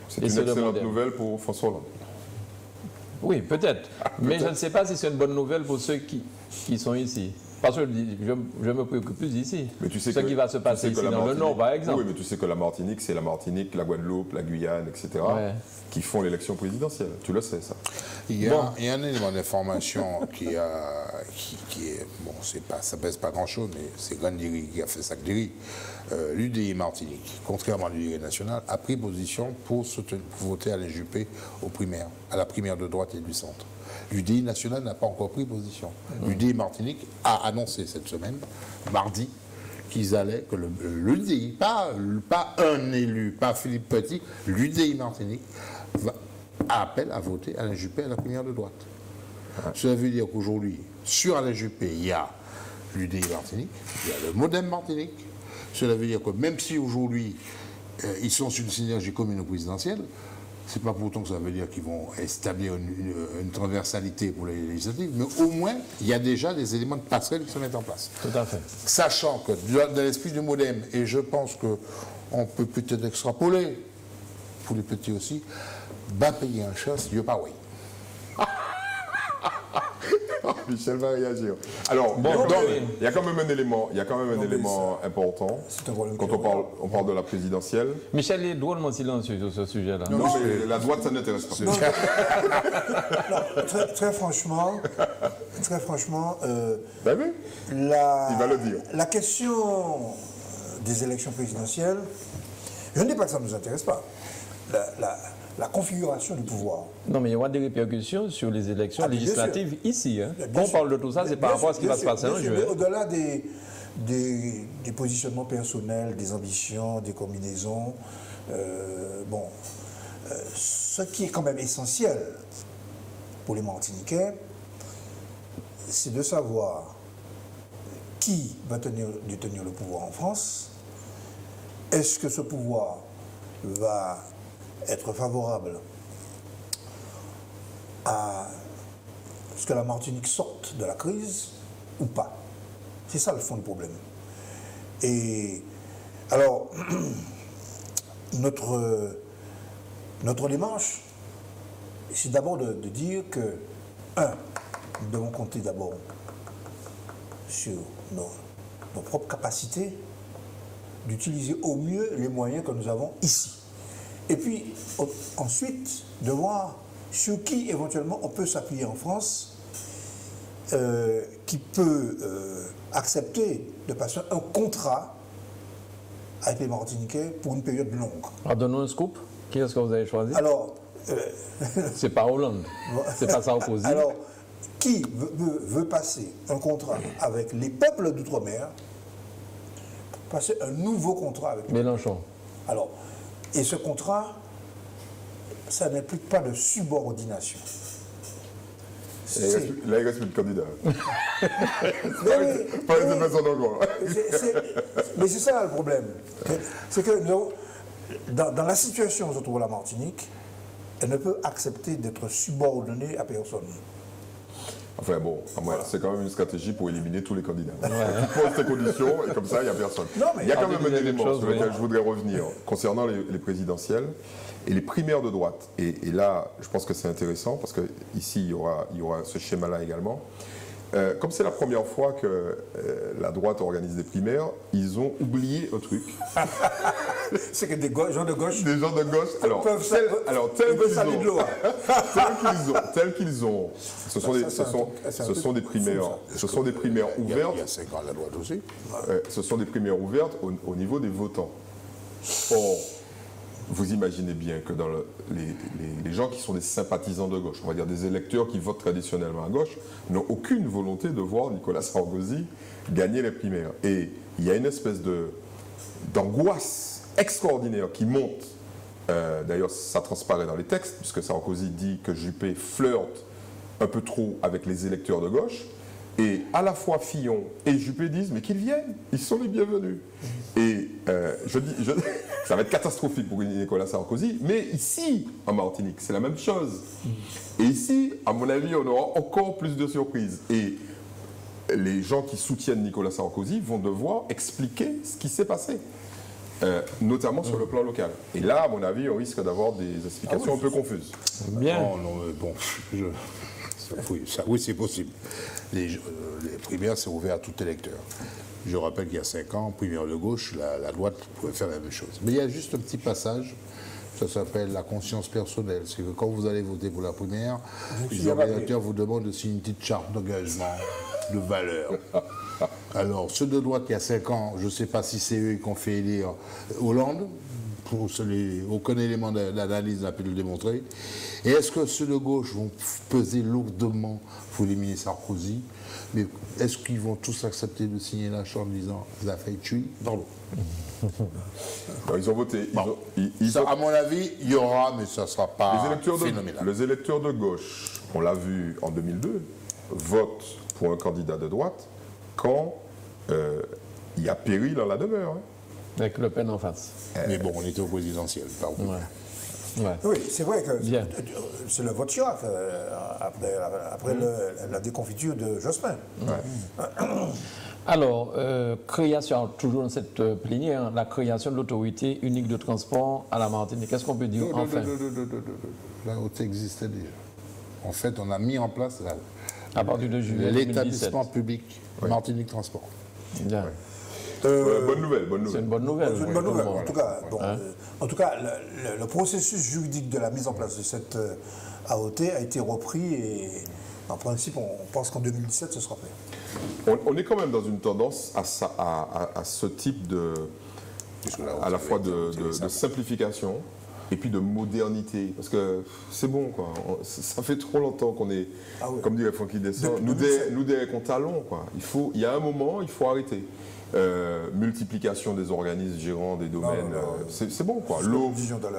C'est Et une c'est le excellente modèle. nouvelle pour François Hollande. Oui, peut-être. Mais je ne sais pas si c'est une bonne nouvelle pour ceux qui sont ici. Parce que je me préoccupe plus ici. Mais tu sais ce que- qui va se tu passer sais que ici la dans le Martinique- Nord, par exemple. Oui, mais tu sais que la Martinique, c'est la Martinique, la Guadeloupe, la Guyane, etc., Ouais. qui font l'élection présidentielle. Tu le sais, ça. Il y a un élément d'information qui est, bon, ça pèse pas grand-chose, mais c'est Gandiri qui a fait ça. L'UDI Martinique, contrairement à l'UDI nationale, a pris position pour voter Alain Juppé à la primaire de droite et du centre. L'UDI nationale n'a pas encore pris position. L'UDI Martinique a annoncé cette semaine, mardi, que l'UDI, pas un élu, pas Philippe Petit, l'UDI Martinique appelle à voter Alain Juppé à la primaire de droite. Cela veut dire qu'aujourd'hui, sur Alain Juppé, il y a l'UDI Martinique, il y a le MoDem Martinique. Cela veut dire que même si aujourd'hui, ils sont sur une synergie commune présidentielle, c'est pas pourtant que ça veut dire qu'ils vont établir une transversalité pour les législatives, mais au moins, il y a déjà des éléments de passerelle qui se mettent en place. Tout à fait. Sachant que dans l'esprit du MoDem, et je pense qu'on peut peut-être extrapoler, pour les petits aussi, payer un chasse, Dieu pas oui. Michel va réagir. Alors, Bon, il y a quand même un élément, important. C'est un problème Quand qui on parle de la présidentielle. Michel est drôlement silencieux sur ce sujet-là. Non, mais la droite, ça n'intéresse pas. Non, très franchement, T'as vu? Il va le dire. la question des élections présidentielles, je ne dis pas que ça ne nous intéresse pas. La configuration du pouvoir. Non, mais il y aura des répercussions sur les élections Ah, bien législatives ici. Hein. Bien Quand on sûr. parle de tout ça, c'est par Bien rapport à ce qui sûr, va se passer bien en sûr, juin. mais au-delà des positionnements personnels, des ambitions, des combinaisons, ce qui est quand même essentiel pour les Martiniquais, c'est de savoir qui va détenir le pouvoir en France. Est-ce que ce pouvoir va être favorable à ce que la Martinique sorte de la crise ou pas? C'est ça le fond du problème. Et alors, notre démarche, c'est d'abord de dire que, nous devons compter d'abord sur nos propres capacités d'utiliser au mieux les moyens que nous avons ici. Et puis, ensuite, de voir sur qui éventuellement on peut s'appuyer en France, qui peut accepter de passer un contrat avec les Martiniquais pour une période longue. Alors, donnons un scoop. Qui est-ce que vous avez choisi? Alors, c'est pas Hollande, c'est pas Sarkozy. alors, qui veut passer un contrat avec les peuples d'outre-mer, passer un nouveau contrat avec eux. Mélenchon. Alors, et ce contrat, ça n'implique pas de subordination. Là, il reste plus de candidat. Mais Pas les effets sont encore. mais c'est ça le problème. C'est que dans la situation où se trouve la Martinique, elle ne peut accepter d'être subordonnée à personne. Enfin bon, c'est quand même une stratégie pour éliminer tous les candidats. Tu poses tes conditions et comme ça, il n'y a personne. Non, mais il y a quand même un des élément choses, sur lequel je voudrais revenir concernant les présidentielles et les primaires de droite. Et là, je pense que c'est intéressant parce qu'ici, il y aura ce schéma-là également. Comme c'est la première fois que la droite organise des primaires, ils ont oublié un truc. C'est que des gens de gauche. Des gens de gauche, tels qu'ils ont, ce sont des primaires ouvertes. Il y a 5 ans, la droite aussi. Ce sont des primaires ouvertes au niveau des votants. Or, vous imaginez bien que dans les gens qui sont des sympathisants de gauche, on va dire des électeurs qui votent traditionnellement à gauche, n'ont aucune volonté de voir Nicolas Sarkozy gagner les primaires. Et il y a une espèce d'angoisse extraordinaire qui monte. D'ailleurs, ça transparaît dans les textes, puisque Sarkozy dit que Juppé flirte un peu trop avec les électeurs de gauche. Et à la fois Fillon et Juppé disent, mais qu'ils viennent, ils sont les bienvenus. Et ça va être catastrophique pour Nicolas Sarkozy, mais ici, en Martinique, c'est la même chose. Et ici, à mon avis, on aura encore plus de surprises. Et les gens qui soutiennent Nicolas Sarkozy vont devoir expliquer ce qui s'est passé, notamment sur le plan local. Et là, à mon avis, on risque d'avoir des explications un peu confuses. Bien. Oui, c'est possible. Les primaires, c'est ouvert à tout électeur. Je rappelle qu'il y a 5 ans, primaire de gauche, la droite pouvait faire la même chose. Mais il y a juste un petit passage, ça s'appelle la conscience personnelle. C'est que quand vous allez voter pour la primaire, les organisateurs vous demandent de signer une petite charte d'engagement, de valeur. Alors, ceux de droite, il y a 5 ans, je ne sais pas si c'est eux qui ont fait élire Hollande. Aucun élément d'analyse n'a pu le démontrer. Et est-ce que ceux de gauche vont peser lourdement pour éliminer Sarkozy? Mais est-ce qu'ils vont tous accepter de signer la charte en disant la fait tuer dans l'eau? Ils ont voté. À mon avis, il y aura, mais ça ne sera pas phénoménal. Les électeurs de gauche, on l'a vu en 2002, votent pour un candidat de droite quand il y a péril dans la demeure. Avec Le Pen en face. Mais bon, on était au présidentiel, pas au primaire. Ouais. Oui, c'est vrai que Bien. c'est le vote Chirac après la déconfiture de Jospin. Alors, création, toujours dans cette plénière, la création de l'autorité unique de transport à la Martinique. Qu'est-ce qu'on peut dire enfin? La haute existait déjà. En fait, on a mis en place À partir de juillet 2017. l'établissement public Martinique Transport. Bien. Bonne nouvelle. C'est une bonne nouvelle. C'est une bonne nouvelle. En tout cas, le processus juridique de la mise en place de cette AOT a été repris et en principe, on pense qu'en 2017, ce sera fait. On est quand même dans une tendance à ce type à la fois de simplification et puis de modernité. Parce que c'est bon, quoi. Ça fait trop longtemps qu'on est, comme dirait Francky Descent, nous des talons, quoi. Il y a un moment, il faut arrêter. Multiplication des organismes gérants des domaines, c'est bon, quoi. L'eau.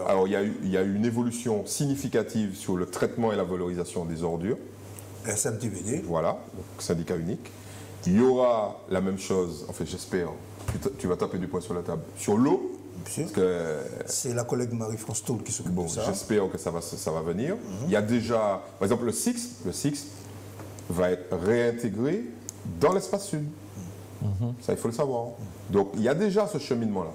Alors il y a eu une évolution significative sur le traitement et la valorisation des ordures. SMTVD. Voilà, donc syndicat unique. Il y aura la même chose, en fait j'espère, tu vas taper du poing sur la table, sur l'eau. C'est la collègue Marie-France Toul qui s'occupe de ça. J'espère que ça va venir. Il y a déjà, par exemple, le SIX va être réintégré dans l'espace sud. Ça, il faut le savoir. Donc, il y a déjà ce cheminement-là.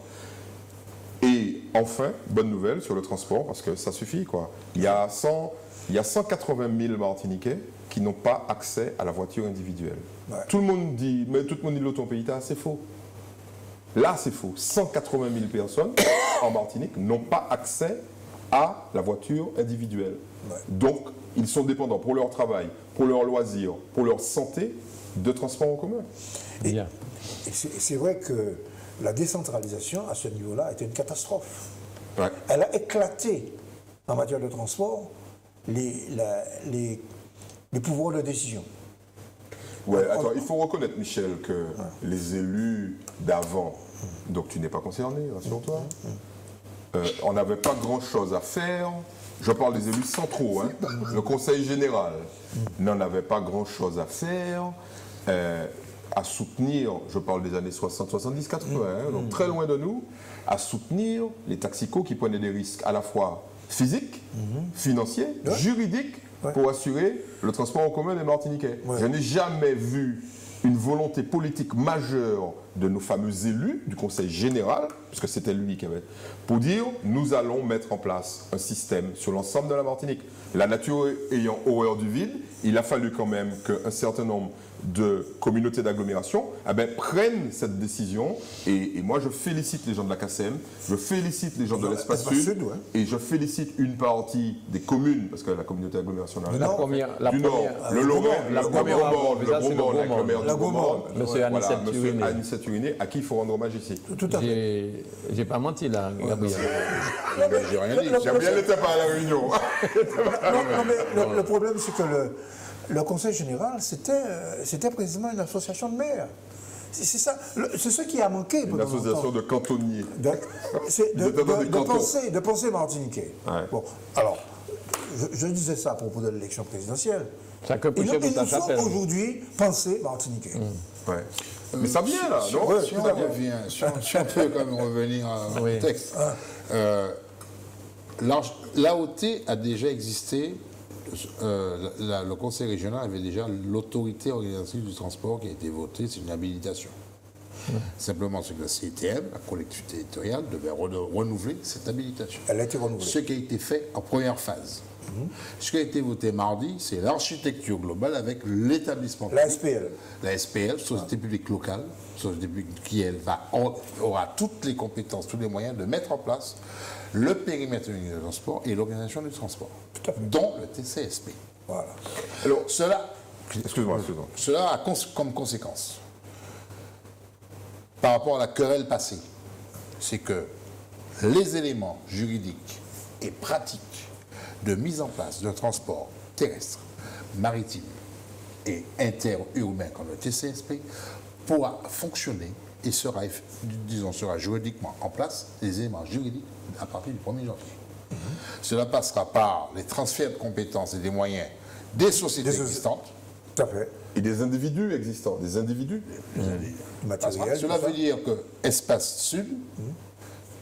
Et enfin, bonne nouvelle sur le transport, parce que ça suffit, quoi. Il y a 180 000 Martiniquais qui n'ont pas accès à la voiture individuelle. Ouais. Tout le monde dit l'automobilité, c'est faux. Là, c'est faux. 180 000 personnes en Martinique n'ont pas accès à la voiture individuelle. Donc, ils sont dépendants pour leur travail, pour leur loisir, pour leur santé, de transports en commun. Bien. Et c'est vrai que la décentralisation, à ce niveau-là, est une catastrophe. Ouais. Elle a éclaté, en matière de transport, les pouvoirs de décision. Ouais, attends, il faut reconnaître, Michel, que les élus d'avant, donc tu n'es pas concerné, rassure-toi, on n'avait pas grand-chose à faire. Je parle des élus centraux, hein. Le Conseil général n'en avait pas grand-chose à faire, à soutenir, je parle des années 60, 70, 80, hein, donc très loin de nous, à soutenir les taxicos qui prenaient des risques à la fois physiques, financiers, juridiques, pour assurer le transport en commun des Martiniquais. Je n'ai jamais vu une volonté politique majeure de nos fameux élus du Conseil général, puisque c'était lui qui avait, pour dire nous allons mettre en place un système sur l'ensemble de la Martinique. La nature ayant horreur du vide, il a fallu quand même qu'un certain nombre de communautés d'agglomération prennent cette décision. Et moi, je félicite les gens de la CACEM, je félicite les gens de l'Espace Sud, et je félicite une partie des communes, parce que la communauté d'agglomération du Nord, le Lorrain, le Bromont, avec le maire du Bromont, Monsieur Anicet Turiné, à qui il faut rendre hommage ici. Tout à fait. J'ai pas menti là, Gabriel. J'ai rien dit. J'aime bien n'était pas à la réunion. Non, mais le problème, c'est que le Conseil général, c'était précisément une association de maires. C'est ça, c'est ce qui a manqué. Une association de cantonniers. De pensée martiniquais. Ouais. Bon, alors, je disais ça à propos de l'élection présidentielle. Chacun peut Il chercher nous sa faut chapelle. aujourd'hui penser martiniquais. Ouais. Mais ça vient là, non? Si on peut quand même revenir au texte. L'AOT a déjà existé, le Conseil régional avait déjà l'autorité organisatrice du transport qui a été votée, c'est une habilitation. Simplement, c'est que la CTM, la collectivité territoriale, devait renouveler cette habilitation. Elle a été renouvelée. Ce qui a été fait en première phase. Ce qui a été voté mardi, c'est l'architecture globale avec l'établissement La public. SPL. La SPL, Société publique locale, société publique qui, elle, aura toutes les compétences, tous les moyens de mettre en place le périmètre du transport et l'organisation du transport, dont le TCSP. Voilà. Alors, Cela a comme conséquence, par rapport à la querelle passée, c'est que les éléments juridiques et pratiques de mise en place d'un transport terrestre, maritime et interurbain comme le TCSP pourra fonctionner et sera juridiquement en place, les éléments juridiques à partir du 1er janvier. Cela passera par les transferts de compétences et des moyens des sociétés existantes. Tout à fait. et des individus existants, des individus. Matériel. Cela veut dire que Espace Sud,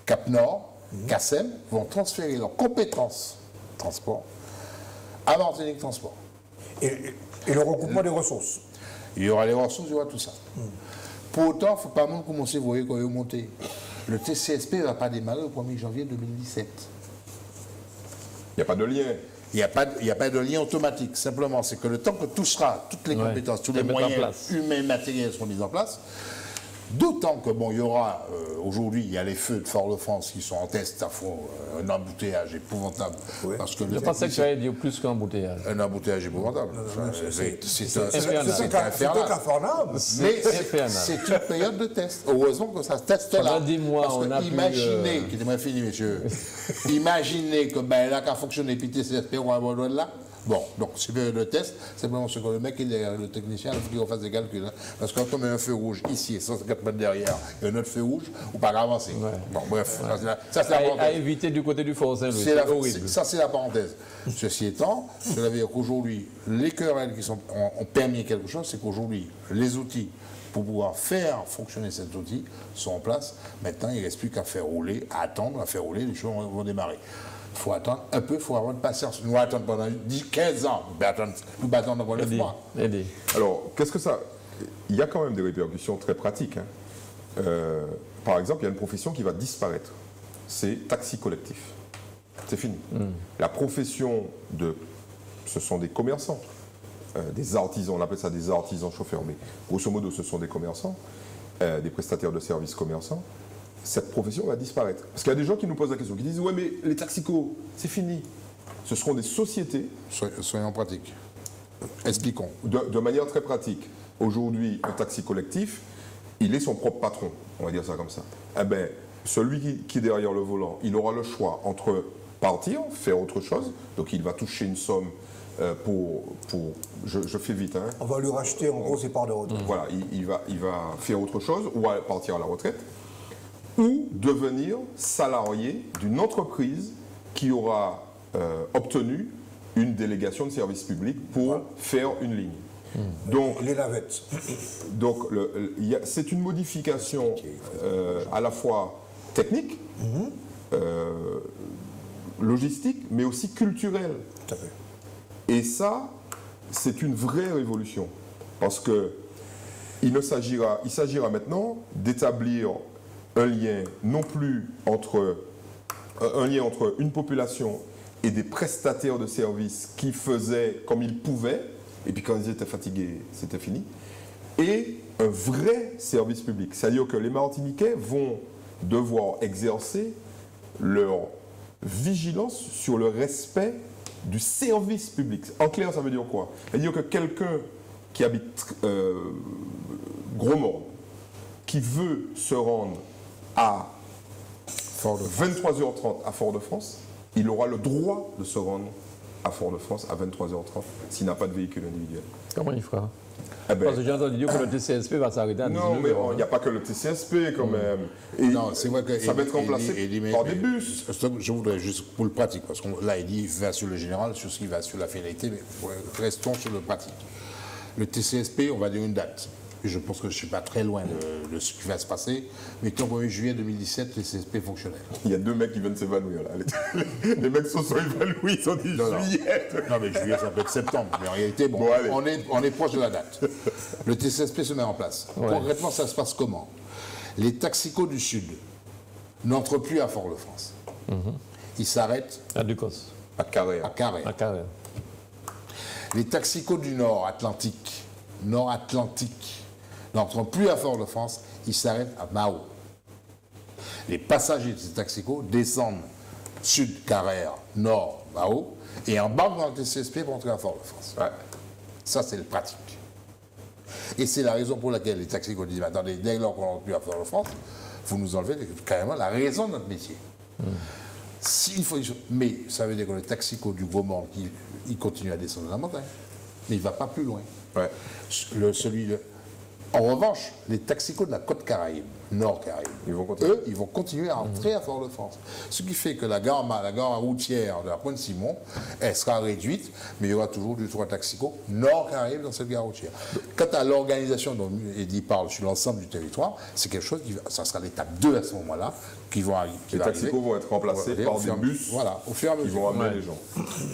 Cap Nord, CACEM vont transférer leurs compétences transport à Martinique Transport. Et le regroupement des ressources. Il y aura les ressources, il y aura tout ça. Pour autant, il ne faut pas même commencer, vous voyez, quand il est monté. Le TCSP ne va pas démarrer au 1er janvier 2017. Il n'y a pas de lien. Il n'y a pas de lien automatique. Simplement, c'est que le temps que tout sera, toutes les compétences, tous les moyens humains et matériels seront mis en place, d'autant que, bon, il y aura, aujourd'hui, il y a les feux de Fort-de-France qui sont en test à fond, un embouteillage épouvantable. Oui. Parce que Je pensais que tu allais dire plus qu'un embouteillage. un embouteillage épouvantable. C'est infernal. Mais c'est une période de test. Heureusement que ça se teste là. Pendant 10 mois, parce on a que imaginez, quittez-moi fini, messieurs, imaginez que ben, là, qu'à fonctionner, puis TCSP, on va avoir là. Bon, donc c'est le test, simplement ce que le mec, le technicien, il faut qu'il fasse des calculs. Hein, parce que quand on met un feu rouge ici et 150 mètres derrière, il y a un autre feu rouge, ou pas avancer. Ouais. Bon, bref, ça c'est la parenthèse. À éviter du côté du Fort Saint-Louis, c'est horrible. Ça c'est la parenthèse. Ceci étant, cela veut dire qu'aujourd'hui, les querelles qui ont permis quelque chose, c'est qu'aujourd'hui, les outils pour pouvoir faire fonctionner cet outil sont en place. Maintenant, il ne reste plus qu'à faire rouler, à attendre, à faire rouler, les choses vont démarrer. Il faut attendre un peu, il faut avoir de patience. Nous attendons pendant 10-15 ans. Nous battons pendant 9 mois. Alors, qu'est-ce que ça... Il y a quand même des répercussions très pratiques. Hein. Par exemple, il y a une profession qui va disparaître. C'est taxi collectif. C'est fini. La profession de... Ce sont des commerçants. Des artisans, on appelle ça des artisans chauffeurs. Mais grosso modo, ce sont des commerçants, des prestataires de services commerçants. cette profession va disparaître. Parce qu'il y a des gens qui nous posent la question, qui disent « Ouais, mais les taxicos, c'est fini. » Ce seront des sociétés. Soyons pratiques. Expliquons. De manière très pratique. Aujourd'hui, un taxi collectif, il est son propre patron, on va dire ça comme ça. Eh bien, celui qui est derrière le volant, il aura le choix entre partir, faire autre chose, donc il va toucher une somme je fais vite, hein. On va lui racheter en gros ses parts de retraite. Voilà, il va faire autre chose, ou partir à la retraite, ou devenir salarié d'une entreprise qui aura obtenu une délégation de service public pour faire une ligne. Donc, Les navettes. donc c'est une modification à la fois technique, logistique, mais aussi culturelle. Tout à fait. Et ça, c'est une vraie révolution. Parce qu'il s'agira maintenant d'établir un lien non plus entre une population et des prestataires de services qui faisaient comme ils pouvaient, et puis quand ils étaient fatigués, c'était fini, et un vrai service public. C'est-à-dire que les Martiniquais vont devoir exercer leur vigilance sur le respect du service public. En clair, ça veut dire quoi? C'est-à-dire que quelqu'un qui habite Gros-Morne, qui veut se rendre à 23h30 à Fort-de-France, il aura le droit de se rendre à Fort-de-France à 23h30 s'il n'a pas de véhicule individuel. Comment il fera? Eh ben, Parce que j'ai entendu dire que le TCSP va s'arrêter à 19h. non, mais il n'y a pas que le TCSP quand même. Et Non, c'est vrai que ça va être remplacé par des bus. Je voudrais juste pour le pratique, parce que là il dit il va sur le général, sur ce qui va sur la finalité, mais restons sur le pratique. Le TCSP, on va dire une date. Et je pense que je ne suis pas très loin de ce qui va se passer. Mettons 1er juillet 2017, le TCSP fonctionnel. Il y a deux mecs qui viennent s'évanouir là. Les mecs se sont évanouis, ils ont dit juillet. Non, mais juillet, ça peut être septembre. Mais en réalité, bon, Bon, allez. on est proche de la date. Le TCSP se met en place. Concrètement, ça se passe comment? Les taxicos du Sud n'entrent plus à Fort-de-France. Ils s'arrêtent À Ducos. À Carrère. à Carré. À Carré. Les taxicos du Nord-Atlantique n'entrent plus à Fort-de-France, ils s'arrêtent à Mao. Les passagers de ces taxicos descendent sud Carrère, nord Mao, et embarquent dans le TCSP pour entrer à Fort-de-France. Ouais. Ça, c'est le pratique. Et c'est la raison pour laquelle les taxicos disent, attendez, dès lors qu'on n'entre plus à Fort-de-France, vous nous enlevez carrément la raison de notre métier. Mais ça veut dire que le taxico du Gros-Morne, il continue à descendre la montagne, mais il ne va pas plus loin. Ouais. En revanche, les taxicos de la côte Caraïbe, Nord Caraïbe, eux, ils vont continuer à entrer à Fort-de-France. Ce qui fait que la gare routière de la Pointe-Simon, elle sera réduite, mais il y aura toujours 2-3 taxicos Nord Caraïbe dans cette gare routière. Quant à l'organisation dont Eddy parle sur l'ensemble du territoire, c'est quelque chose ça sera l'étape 2 à ce moment-là, qui va arriver. Les taxicos vont être remplacés par des bus. Voilà, au fur et à mesure. Ils vont ramener les gens.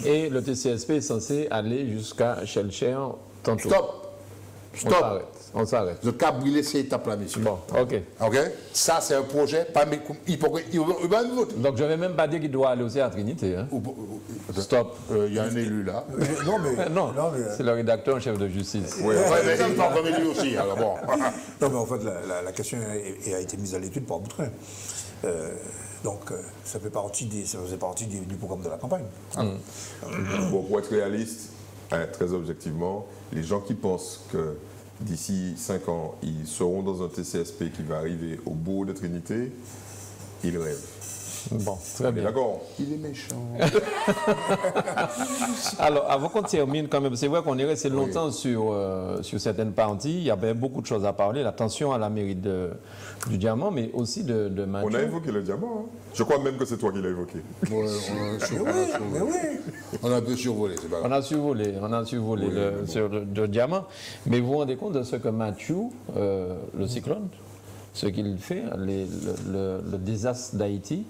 Et le TCSP est censé aller jusqu'à Shelcher tantôt. Stop. On s'arrête. Le Cap Brûlé, c'est étape-là, messieurs. Bon, ok. OK? Ça, c'est un projet, pas urbain. Donc je ne vais même pas dire qu'il doit aller aussi à Trinité. Hein. Stop. Il y a un élu là. Non, mais, Non, mais, c'est le rédacteur en chef de justice. Oui, Ouais, mais il parle comme élu aussi, alors bon. non, mais en fait, la question a été mise à l'étude par Boutrin. Donc, ça faisait partie du programme de la campagne. Bon, pour être réaliste, très objectivement, les gens qui pensent que d'ici 5 ans, ils seront dans un TCSP qui va arriver au bout de Trinité, ils rêvent. Bon, très bien. D'accord? Il est méchant. Alors, avant qu'on termine quand même, c'est vrai qu'on est resté longtemps sur certaines parties. Il y avait beaucoup de choses à parler. L'attention à la mairie du Diamant, mais aussi de Mathieu. On a évoqué le diamant. Hein. Je crois même que c'est toi qui l'as évoqué. On a un peu survolé, c'est pas grave. On a survolé sur le Diamant. Mais vous vous rendez compte de ce que Mathieu, le cyclone, ce qu'il fait, le désastre d'Haïti.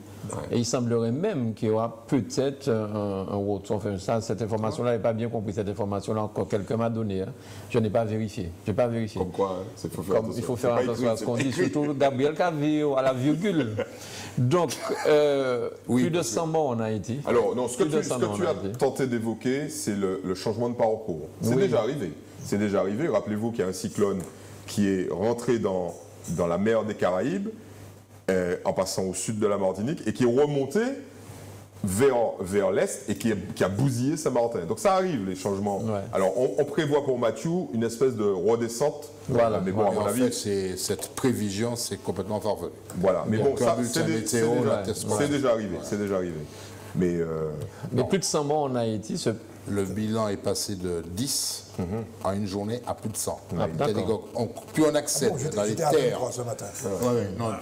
Et il semblerait même qu'il y aura peut-être un retour. Enfin, cette information-là, je n'ai pas bien compris. Cette information-là, encore quelqu'un m'a donné. Hein. Je n'ai pas vérifié. Comme quoi, hein, il faut faire attention. Il faut faire attention à ce qu'on dit, surtout Gabriel Cavio, à la virgule. Donc, plus de 100 morts en Haïti. Alors, non, ce que tu as tenté d'évoquer, c'est le changement de parcours. C'est déjà arrivé. C'est déjà arrivé. Rappelez-vous qu'il y a un cyclone qui est rentré dans la mer des Caraïbes. en passant au sud de la Martinique, et qui est remonté vers l'est et qui a bousillé Saint-Martin. Donc ça arrive, les changements. Ouais. Alors on prévoit pour Mathieu une espèce de redescente. Voilà. Mais bon, à mon En avis, fait, cette prévision, c'est complètement farfelu. voilà. Mais bon, Aucun ça, bulletin c'est météo n'atteste pas. déjà arrivé. C'est déjà arrivé. Mais Mais plus de 100 morts en Haïti, Le bilan est passé de 10 en une journée à plus de 100. d'accord. Plus on accède dans les J'étais à terres. 23 ce matin. Non,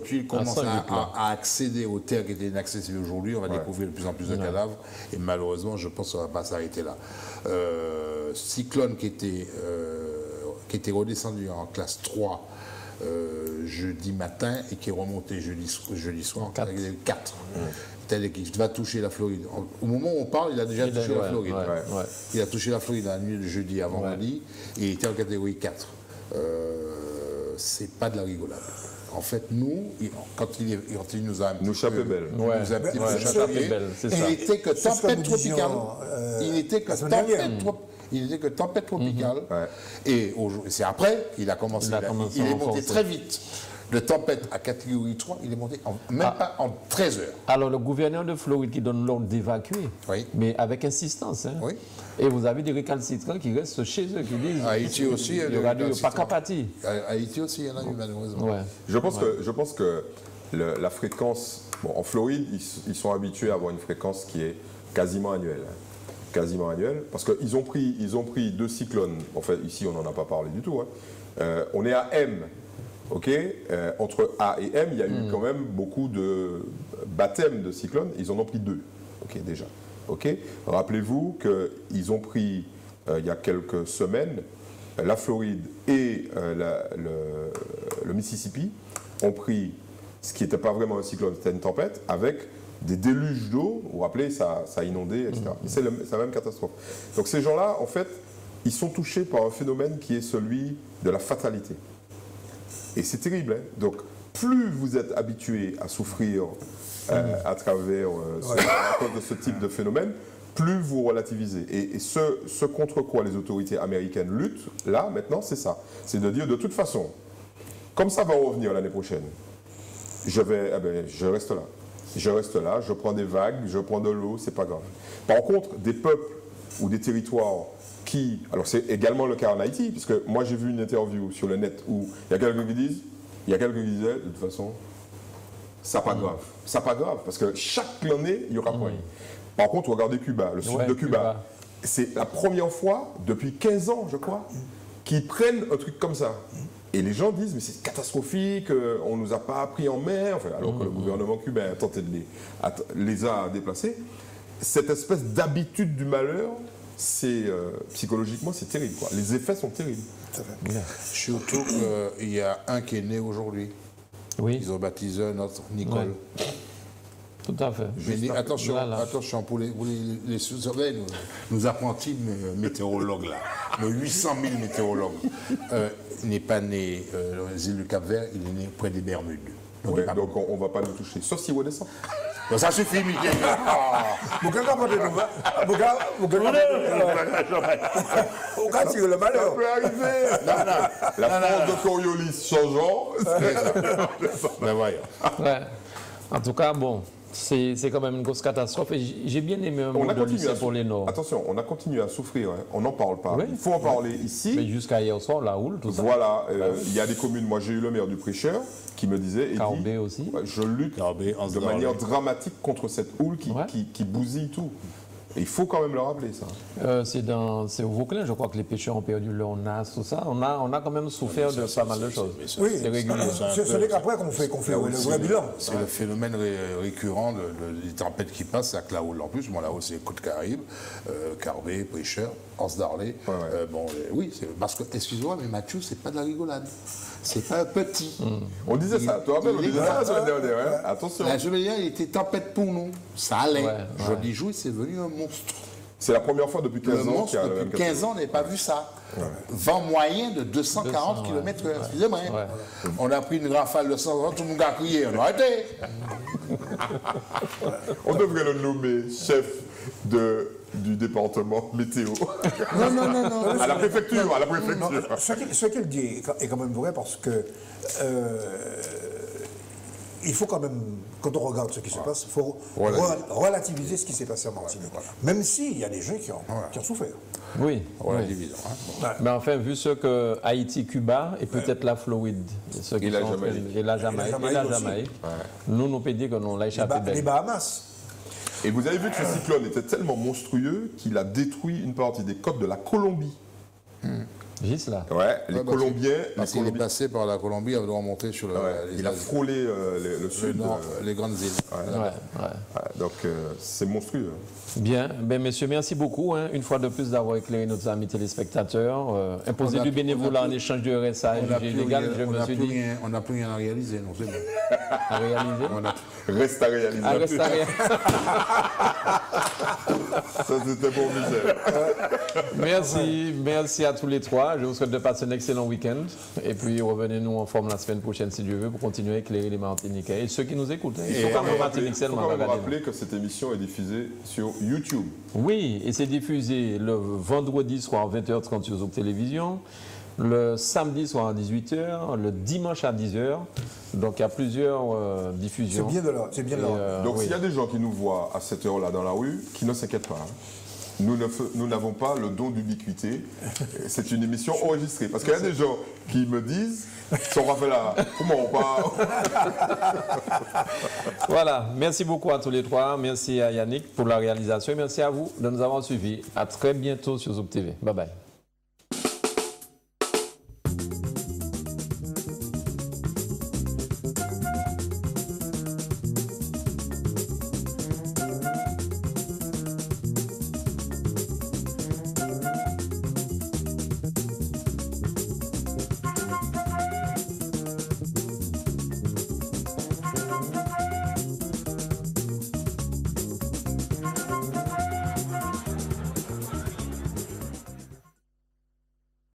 puis il commence 100 vite, là. à accéder aux terres qui étaient inaccessibles aujourd'hui. On va découvrir de plus en plus de cadavres. Et malheureusement, je pense qu'on ne va pas s'arrêter là. Cyclone qui était redescendu en classe 3 jeudi matin et qui est remonté jeudi soir. 4. Qui va toucher la Floride. Au moment où on parle, il a déjà touché la Floride. ouais. Il a touché la Floride la nuit de jeudi à vendredi et il était en catégorie 4. C'est pas de la rigolade. En fait, nous, quand il nous a un petit nous chaper peu, belle. il nous a un petit peu ça chapé, fait belle, c'est ça. il n'était que C'est ce que tempête nous disions, tropicale. Il n'était que la semaine dernière. il n'était que tempête tropicale. Ouais. Et c'est après qu'il a commencé. Il est monté très vite. De tempête à catégorie 3, il est monté pas en 13 heures. Alors, le gouverneur de Floride qui donne l'ordre d'évacuer, Oui. mais avec insistance. Hein. Oui. Et vous avez des récalcitrants qui restent chez eux, qui disent Haïti aussi, il y aura pas qu'à partir. Haïti aussi, il y en a eu malheureusement. Ouais. Je pense que la fréquence... Bon, en Floride, ils sont habitués à avoir une fréquence qui est quasiment annuelle. Quasiment annuelle. Parce qu'ils ont pris 2 cyclones. En fait, ici, on n'en a pas parlé du tout. On est à M. Ok, entre A et M, il y a eu quand même beaucoup de baptêmes de cyclones. Ils en ont pris 2. Ok, déjà. Ok. Rappelez-vous qu'ils ont pris il y a quelques semaines la Floride et le Mississippi ont pris ce qui n'était pas vraiment un cyclone, c'était une tempête avec des déluges d'eau. Vous vous rappelez, ça a inondé, etc. C'est la même catastrophe. Donc ces gens-là, en fait, ils sont touchés par un phénomène qui est celui de la fatalité. Et c'est terrible. Hein. Donc, plus vous êtes habitué à souffrir à travers à cause de ce type de phénomène, plus vous relativisez. Et ce contre quoi les autorités américaines luttent, là, maintenant, c'est ça. C'est de dire, de toute façon, comme ça va revenir l'année prochaine, je reste là. Je reste là, je prends des vagues, je prends de l'eau, c'est pas grave. Par contre, des peuples ou des territoires qui... Alors c'est également le cas en Haïti, parce que moi j'ai vu une interview sur le net où il y a quelqu'un qui disait, de toute façon, ça pas grave. Ça pas grave, parce que chaque année, il y aura point. Par contre, regardez Cuba, le sud de Cuba. C'est la première fois depuis 15 ans, je crois, qu'ils prennent un truc comme ça. Et les gens disent, mais c'est catastrophique, on ne nous a pas pris en main, enfin, alors que le gouvernement cubain a tenté de les a déplacés. Cette espèce d'habitude du malheur, psychologiquement, c'est terrible. Quoi. Les effets sont terribles. Surtout qu'il y a un qui est né aujourd'hui. Oui, Ils ont baptisé un autre Nicole. tout à fait. Mais attention, Voilà. attention pour les sous-surveillants, nos apprentis météorologues là, nos 800 000 météorologues. Il n'est pas né dans les îles du Cap-Vert, il est né près des Bermudes. Donc, Ouais, donc on ne va pas nous toucher, sauf si redescend. donc ça suffit, Michel. Vous pouvez pas parler de nous. Vous pouvez tirer le Ça malheur. peut arriver. La France de Coriolis changeant. Ben voyons. Ouais. En tout cas, bon, c'est quand même une grosse catastrophe. Et j'ai bien aimé un mot de Lucien pour les Nord. Attention, on a continué à souffrir. Hein. On n'en parle pas. Oui. Il faut en parler ici. Mais jusqu'à hier soir, la houle, tout ça. Voilà, il y a des communes. Moi, j'ai eu le maire du Prêcheur qui me disait, Eddy, Carbet aussi. je lutte Carbet, de manière dramatique contre cette houle qui bousille tout. Et il faut quand même le rappeler, ça. C'est au Vauclin, je crois que les pêcheurs ont perdu leur nas, tout ça. On a quand même souffert de pas mal de choses. Oui, C'est régulier. ce n'est qu'après qu'on fait le vrai bilan. C'est le phénomène récurrent des tempêtes qui passent avec la houle. En plus, la houle, c'est Côte-Caraïbe, Carbet, Prêcheur, Anse d'Arlé. Oui, parce que, excuse-moi, mais Mathieu, c'est pas de la rigolade. C'est pas un petit. On disait ça, toi même, on disait ça la semaine dernière. Hein. Attention. La semaine dernière, il était tempête pour nous. Ça allait. Ouais. Jeudi jour, c'est devenu un monstre. C'est la première fois depuis 15 Le ans qu'il y monstre, a la même depuis 15 ans, on n'avait pas vu ça. Vent moyen de 240 km/h. Excusez-moi. Ouais. On a pris une rafale de 100 ans, tout le monde a crié. On a arrêté. On devrait le nommer chef du département météo. Non. À la préfecture, à la préfecture. Ce qu'il dit est quand même vrai parce que il faut quand même, quand on regarde ce qui se passe, il faut relativiser ce qui s'est passé en Martinique. Même s'il y a des gens qui ont souffert. Oui. Relativiser. Mais enfin, vu ce que Haïti, Cuba et peut-être la Floride, ceux qui Et la sont Jamaïque. et la Jamaïque, nous peut dire que nous l'a échappé Les belle. Bahamas. Et vous avez vu que ce cyclone était tellement monstrueux qu'il a détruit une partie des côtes de la Colombie. Juste là. Ouais, les Colombiens. Parce qu'il est passé par la Colombie avant de remonter sur Il a frôlé le sud. les grandes îles. Ouais, donc c'est monstrueux. Bien, ben messieurs, merci beaucoup une fois de plus d'avoir éclairé nos amis téléspectateurs. Imposer du bénévolat en échange du RSA et du légal, je me suis dit. On n'a plus rien à réaliser, non, c'est bon. À réaliser. Reste à réaliser. Reste à réaliser. Ça c'était pour Michel. Merci à tous les trois. Je vous souhaite de passer un excellent week-end. Et puis revenez-nous en forme la semaine prochaine si Dieu veut pour continuer à éclairer les Martiniquais et ceux qui nous écoutent. Il faut quand même rappeler que cette émission est diffusée sur YouTube. Oui, et c'est diffusé le vendredi soir à 20h30 sur Zouk Télévision, le samedi soir à 18h, le dimanche à 10h. Donc il y a plusieurs diffusions. C'est bien de là. Donc s'il y a des gens qui nous voient à cette heure-là dans la rue, qui ne s'inquiètent pas. Nous n'avons pas le don d'ubiquité. C'est une émission enregistrée. Parce qu'il y a des gens qui me disent, sont là, comment on parle? Voilà, merci beaucoup à tous les trois. Merci à Yannick pour la réalisation et merci à vous de nous avoir suivis. À très bientôt sur Zouk TV. Bye bye.